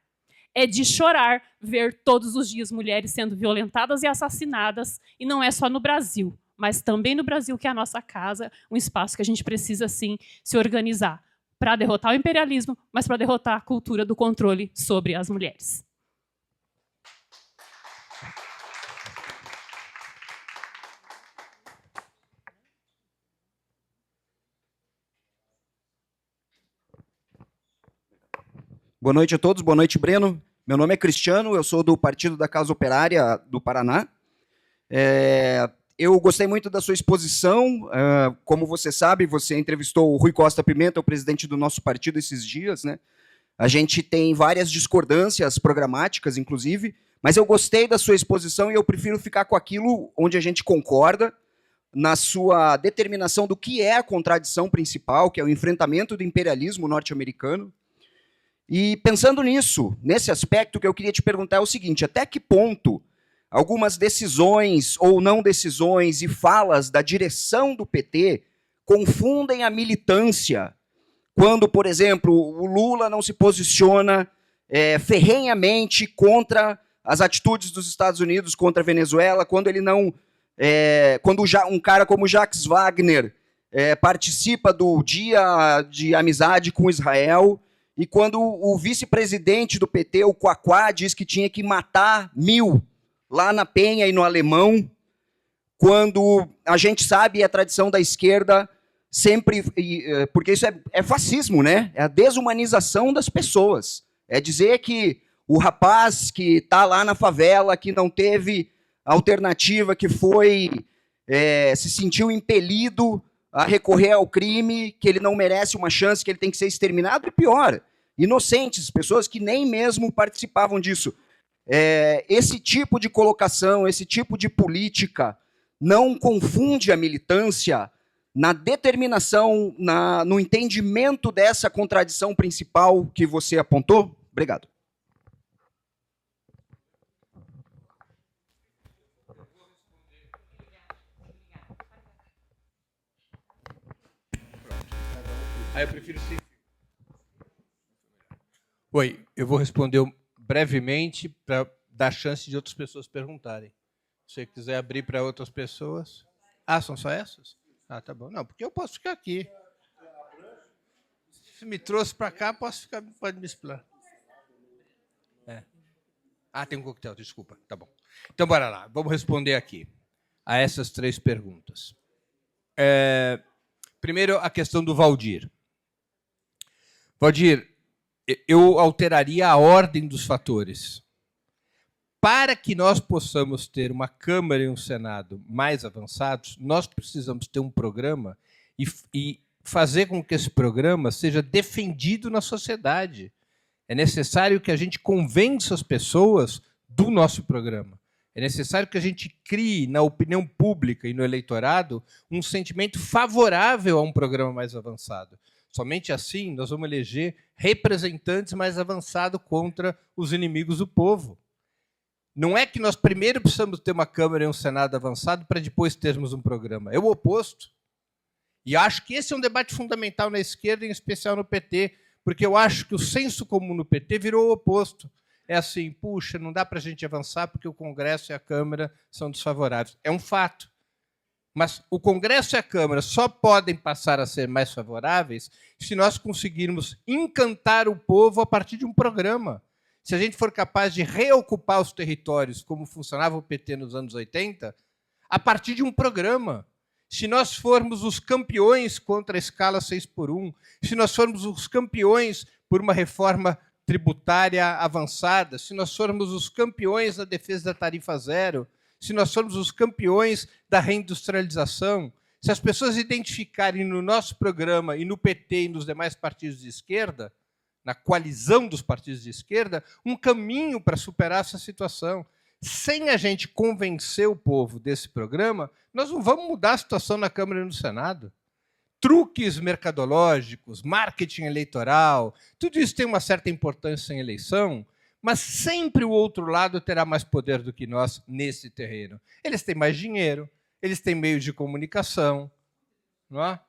É de chorar ver todos os dias mulheres sendo violentadas e assassinadas, e não é só no Brasil, mas também no Brasil, que é a nossa casa, um espaço que a gente precisa, sim, se organizar para derrotar o imperialismo, mas para derrotar a cultura do controle sobre as mulheres. Boa noite a todos, boa noite, Breno. Meu nome é Cristiano, eu sou do Partido da Causa Operária do Paraná. Eu gostei muito da sua exposição. Como você sabe, você entrevistou o Rui Costa Pimenta, o presidente do nosso partido, esses dias, né? A gente tem várias discordâncias programáticas, inclusive, mas eu gostei da sua exposição e eu prefiro ficar com aquilo onde a gente concorda, na sua determinação do que é a contradição principal, que é o enfrentamento do imperialismo norte-americano. E pensando nisso, nesse aspecto, que eu queria te perguntar é o seguinte: até que ponto algumas decisões ou não decisões e falas da direção do PT confundem a militância, quando, por exemplo, o Lula não se posiciona ferrenhamente contra as atitudes dos Estados Unidos contra a Venezuela, quando ele não quando um cara como Jacques Wagner participa do Dia de Amizade com Israel, e quando o vice-presidente do PT, o Quaquá, diz que tinha que matar 1000 lá na Penha e no Alemão, quando a gente sabe, a tradição da esquerda sempre, porque isso é fascismo, né? É a desumanização das pessoas. É dizer que o rapaz que está lá na favela, que não teve alternativa, que se sentiu impelido a recorrer ao crime, que ele não merece uma chance, que ele tem que ser exterminado, e pior, inocentes, pessoas que nem mesmo participavam disso. Esse tipo de colocação, esse tipo de política não confunde a militância na determinação, no entendimento dessa contradição principal que você apontou? Obrigado. Eu prefiro sim. Oi, eu vou responder brevemente para dar chance de outras pessoas perguntarem. Se você quiser abrir para outras pessoas. Ah, são só essas? Ah, tá bom. Não, porque eu posso ficar aqui. Se me trouxe para cá, pode me explicar. Ah, tem um coquetel, desculpa. Tá bom. Então, bora lá. Vamos responder aqui a essas 3 perguntas. Primeiro, a questão do Valdir. Valdir, eu alteraria a ordem dos fatores. Para que nós possamos ter uma Câmara e um Senado mais avançados, nós precisamos ter um programa e fazer com que esse programa seja defendido na sociedade. É necessário que a gente convença as pessoas do nosso programa. É necessário que a gente crie na opinião pública e no eleitorado um sentimento favorável a um programa mais avançado. Somente assim nós vamos eleger representantes mais avançados contra os inimigos do povo. Não é que nós primeiro precisamos ter uma Câmara e um Senado avançado para depois termos um programa. É o oposto. E acho que esse é um debate fundamental na esquerda, em especial no PT, porque eu acho que o senso comum no PT virou o oposto. É assim, puxa, não dá para a gente avançar porque o Congresso e a Câmara são desfavoráveis. É um fato. Mas o Congresso e a Câmara só podem passar a ser mais favoráveis se nós conseguirmos encantar o povo a partir de um programa. Se a gente for capaz de reocupar os territórios como funcionava o PT nos anos 80, a partir de um programa. Se nós formos os campeões contra a escala 6x1, se nós formos os campeões por uma reforma tributária avançada, se nós formos os campeões da defesa da tarifa zero, se nós formos os campeões da reindustrialização, se as pessoas identificarem no nosso programa e no PT e nos demais partidos de esquerda, na coalizão dos partidos de esquerda, um caminho para superar essa situação. Sem a gente convencer o povo desse programa, nós não vamos mudar a situação na Câmara e no Senado. Truques mercadológicos, marketing eleitoral, tudo isso tem uma certa importância em eleição, mas sempre o outro lado terá mais poder do que nós nesse terreno. Eles têm mais dinheiro, eles têm meios de comunicação, não é?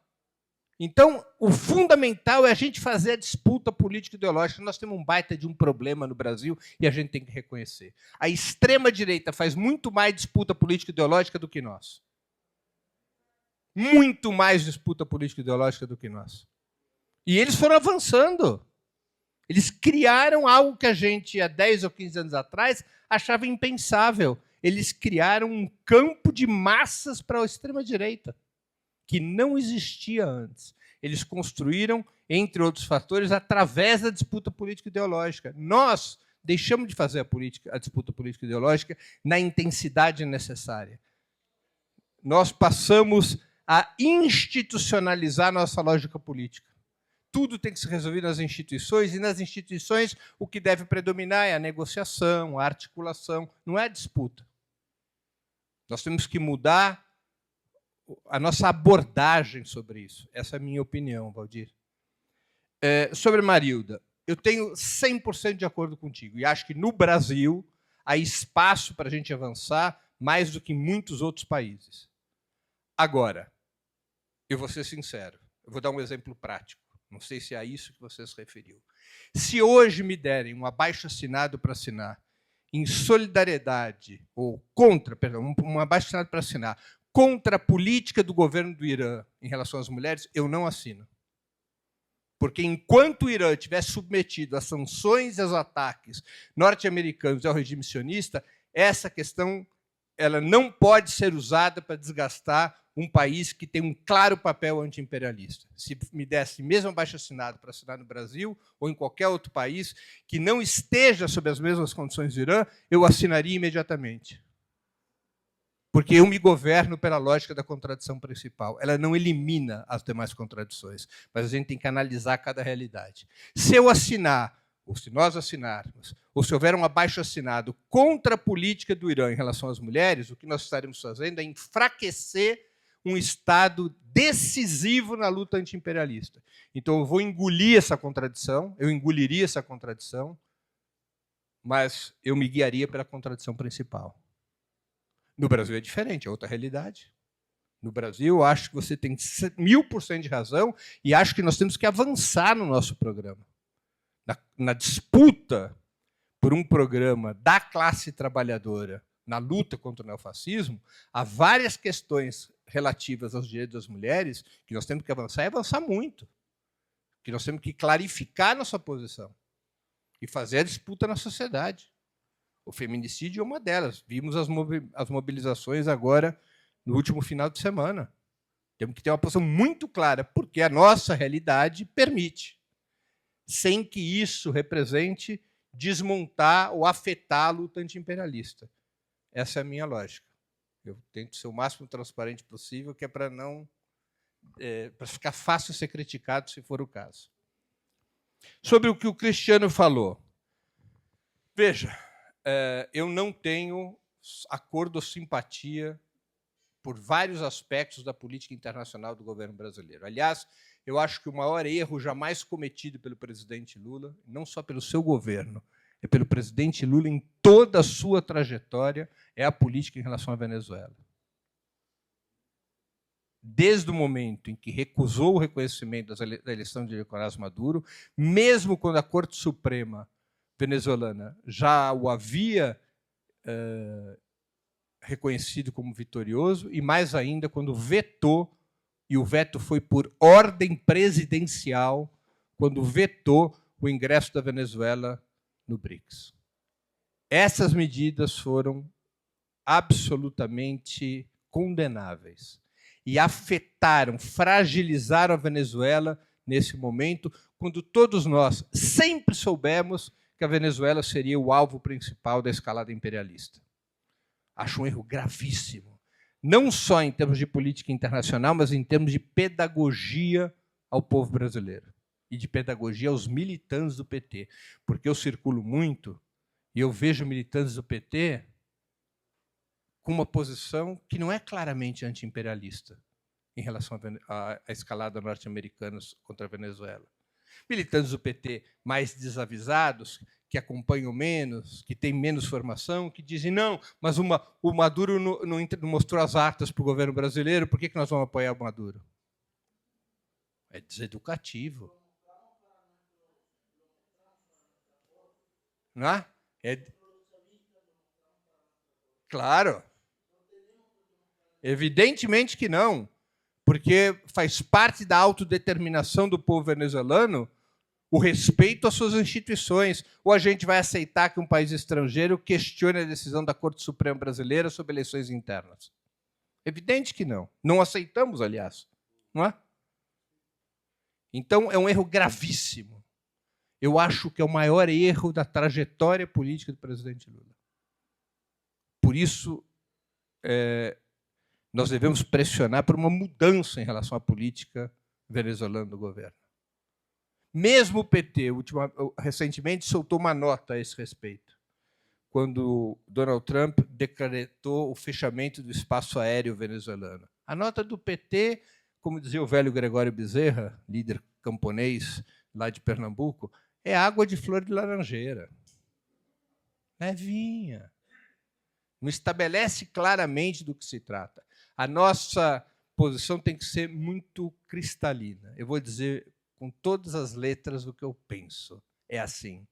Então, o fundamental é a gente fazer a disputa político-ideológica. Nós temos um baita de um problema no Brasil e a gente tem que reconhecer. A extrema-direita faz muito mais disputa político-ideológica do que nós. Muito mais disputa político-ideológica do que nós. E eles foram avançando. Eles criaram algo que a gente, há 10 ou 15 anos atrás, achava impensável. Eles criaram um campo de massas para a extrema-direita, que não existia antes. Eles construíram, entre outros fatores, através da disputa político-ideológica. Nós deixamos de fazer a disputa político-ideológica na intensidade necessária. Nós passamos a institucionalizar nossa lógica política. Tudo tem que ser resolvido nas instituições, e nas instituições o que deve predominar é a negociação, a articulação, não é a disputa. Nós temos que mudar a nossa abordagem sobre isso. Essa é a minha opinião, Valdir. Sobre Marilda, eu tenho 100% de acordo contigo. E acho que no Brasil há espaço para a gente avançar mais do que em muitos outros países. Agora, eu vou ser sincero. Eu vou dar um exemplo prático. Não sei se é a isso que você se referiu. Se hoje me derem um abaixo-assinado para assinar, em solidariedade, ou contra, perdão, um abaixo-assinado para assinar, contra a política do governo do Irã em relação às mulheres, eu não assino. Porque enquanto o Irã estiver submetido às sanções e aos ataques norte-americanos e ao regime sionista, essa questão ela não pode ser usada para desgastar um país que tem um claro papel anti-imperialista. Se me desse mesmo abaixo-assinado para assinar no Brasil ou em qualquer outro país que não esteja sob as mesmas condições do Irã, eu assinaria imediatamente. Porque eu me governo pela lógica da contradição principal. Ela não elimina as demais contradições, mas a gente tem que analisar cada realidade. Se eu assinar, ou se nós assinarmos, ou se houver um abaixo-assinado contra a política do Irã em relação às mulheres, o que nós estaremos fazendo é enfraquecer um Estado decisivo na luta anti-imperialista. Então, eu vou engolir essa contradição, eu engoliria essa contradição, mas eu me guiaria pela contradição principal. No Brasil é diferente, é outra realidade. No Brasil, eu acho que você tem 1000% de razão e acho que nós temos que avançar no nosso programa. Na disputa por um programa da classe trabalhadora na luta contra o neofascismo, há várias questões relativas aos direitos das mulheres que nós temos que avançar e avançar muito. Que nós temos que clarificar nossa posição e fazer a disputa na sociedade. O feminicídio é uma delas. Vimos as mobilizações agora no último final de semana. Temos que ter uma posição muito clara, porque a nossa realidade permite, sem que isso represente desmontar ou afetar a luta anti-imperialista. Essa é a minha lógica. Eu tento ser o máximo transparente possível, que é para não para ficar fácil ser criticado, se for o caso. Sobre o que o Cristiano falou. Veja, eu não tenho acordo ou simpatia por vários aspectos da política internacional do governo brasileiro. Aliás, eu acho que o maior erro jamais cometido pelo presidente Lula, não só pelo seu governo, é pelo presidente Lula em toda a sua trajetória, é a política em relação à Venezuela. Desde o momento em que recusou o reconhecimento da eleição de Nicolás Maduro, mesmo quando a Corte Suprema venezuelana já o havia reconhecido como vitorioso, e mais ainda quando vetou, e o veto foi por ordem presidencial, quando vetou o ingresso da Venezuela no BRICS. Essas medidas foram absolutamente condenáveis e afetaram, fragilizaram a Venezuela nesse momento, quando todos nós sempre soubemos que a Venezuela seria o alvo principal da escalada imperialista. Acho um erro gravíssimo, não só em termos de política internacional, mas em termos de pedagogia ao povo brasileiro e de pedagogia aos militantes do PT, porque eu circulo muito e eu vejo militantes do PT com uma posição que não é claramente anti-imperialista em relação à escalada norte-americana contra a Venezuela. Militantes do PT mais desavisados, que acompanham menos, que têm menos formação, que dizem, não, mas o Maduro não mostrou as atas para o governo brasileiro, por que nós vamos apoiar o Maduro? É deseducativo. Não é? Claro. Evidentemente que não, porque faz parte da autodeterminação do povo venezuelano o respeito às suas instituições. Ou a gente vai aceitar que um país estrangeiro questione a decisão da Corte Suprema Brasileira sobre eleições internas? Evidente que não. Não aceitamos, aliás. Não é? Então, é um erro gravíssimo. Eu acho que é o maior erro da trajetória política do presidente Lula. Por isso, nós devemos pressionar por uma mudança em relação à política venezuelana do governo. Mesmo o PT, recentemente, soltou uma nota a esse respeito, quando Donald Trump decretou o fechamento do espaço aéreo venezuelano. A nota do PT, como dizia o velho Gregório Bezerra, líder camponês lá de Pernambuco, é água de flor de laranjeira. Levinha. Não estabelece claramente do que se trata. A nossa posição tem que ser muito cristalina. Eu vou dizer com todas as letras o que eu penso. É assim.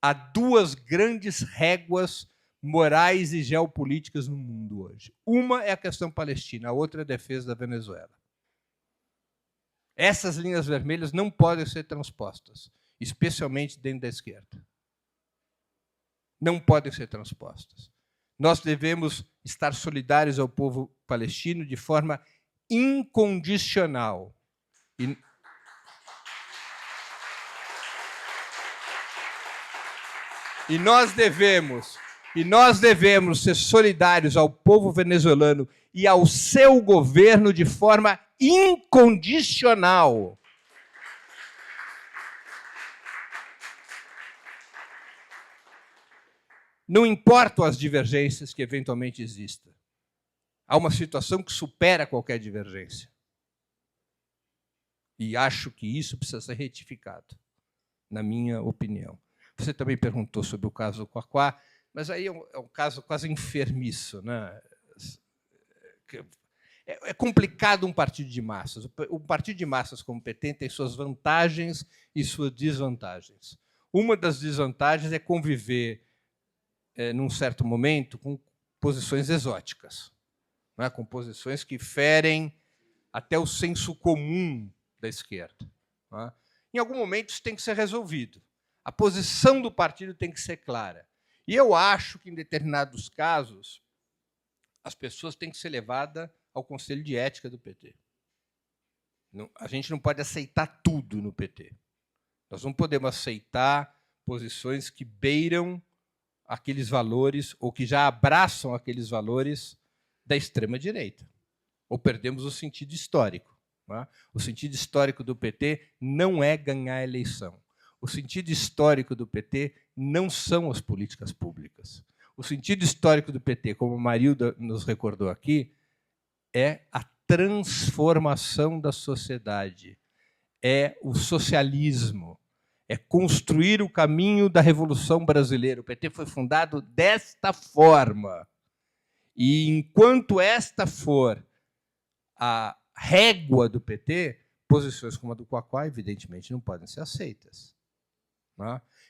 há duas grandes réguas morais e geopolíticas no mundo hoje. Uma é a questão palestina, a outra é a defesa da Venezuela. Essas linhas vermelhas não podem ser transpostas, especialmente dentro da esquerda. Não podem ser transpostas. Nós devemos estar solidários ao povo palestino de forma incondicional. E nós devemos ser solidários ao povo venezuelano e ao seu governo de forma incondicional. Não importam as divergências que eventualmente existam. Há uma situação que supera qualquer divergência. E acho que isso precisa ser retificado, na minha opinião. Você também perguntou sobre o caso do Quaquá, mas aí é um caso quase enfermiço, né? É complicado um partido de massas. O partido de massas como o PT tem suas vantagens e suas desvantagens. Uma das desvantagens é conviver, num certo momento, com posições exóticas, né? Com posições que ferem até o senso comum da esquerda, né? Em algum momento isso tem que ser resolvido. A posição do partido tem que ser clara. E eu acho que, em determinados casos, as pessoas têm que ser levadas ao Conselho de Ética do PT. A gente não pode aceitar tudo no PT. Nós não podemos aceitar posições que beiram aqueles valores ou que já abraçam aqueles valores da extrema-direita. Ou perdemos o sentido histórico, né? O sentido histórico do PT não é ganhar a eleição. O sentido histórico do PT não são as políticas públicas. O sentido histórico do PT, como a Marilda nos recordou aqui, é a transformação da sociedade, é o socialismo, é construir o caminho da Revolução Brasileira. O PT foi fundado desta forma. E, enquanto esta for a régua do PT, posições como a do Quaquá, evidentemente, não podem ser aceitas.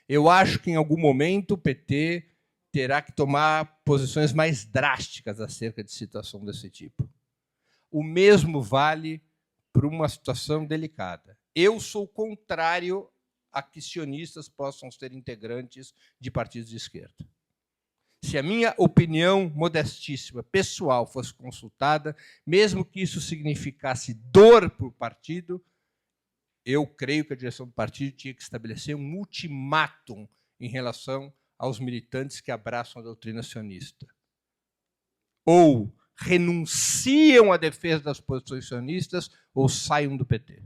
Eu acho que, em algum momento, o PT terá que tomar posições mais drásticas acerca de situação desse tipo. O mesmo vale para uma situação delicada. Eu sou contrário a que sionistas possam ser integrantes de partidos de esquerda. Se a minha opinião modestíssima, pessoal, fosse consultada, mesmo que isso significasse dor para o partido, eu creio que a direção do partido tinha que estabelecer um ultimátum em relação aos militantes que abraçam a doutrina sionista. Ou renunciam à defesa das posições sionistas ou saiam do PT.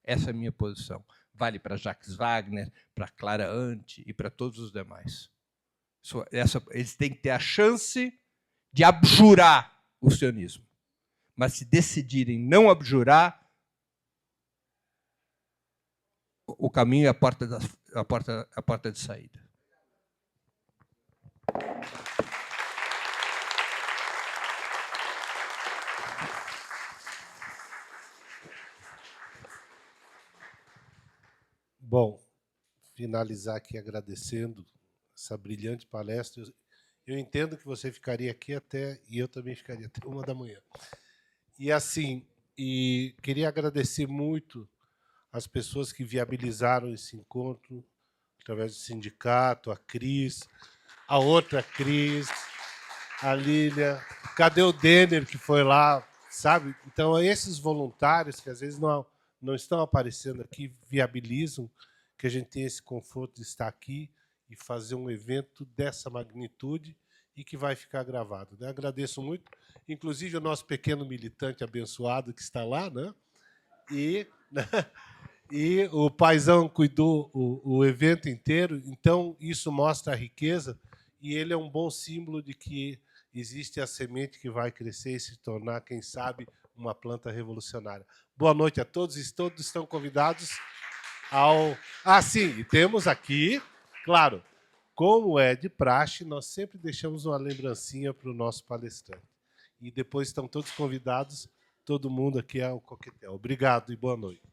Essa é a minha posição. Vale para Jacques Wagner, para Clara Ante e para todos os demais. Eles têm que ter a chance de abjurar o sionismo. Mas, se decidirem não abjurar, o caminho é a porta de saída. Bom, finalizar aqui agradecendo essa brilhante palestra. Eu entendo que você ficaria aqui e eu também ficaria até 1h. E assim, queria agradecer muito as pessoas que viabilizaram esse encontro, através do sindicato, a Cris, a outra Cris, a Lília. Cadê o Denner, que foi lá, sabe? Então, esses voluntários, que às vezes não estão aparecendo aqui, viabilizam que a gente tenha esse conforto de estar aqui e fazer um evento dessa magnitude e que vai ficar gravado. Eu agradeço muito, inclusive o nosso pequeno militante abençoado que está lá, né? E o paizão cuidou o evento inteiro, então isso mostra a riqueza e ele é um bom símbolo de que existe a semente que vai crescer e se tornar, quem sabe, uma planta revolucionária. Boa noite a todos e todos estão convidados ao... sim, e temos aqui, claro, como é de praxe, nós sempre deixamos uma lembrancinha para o nosso palestrante. E depois estão todos convidados, todo mundo aqui ao coquetel. Obrigado e boa noite.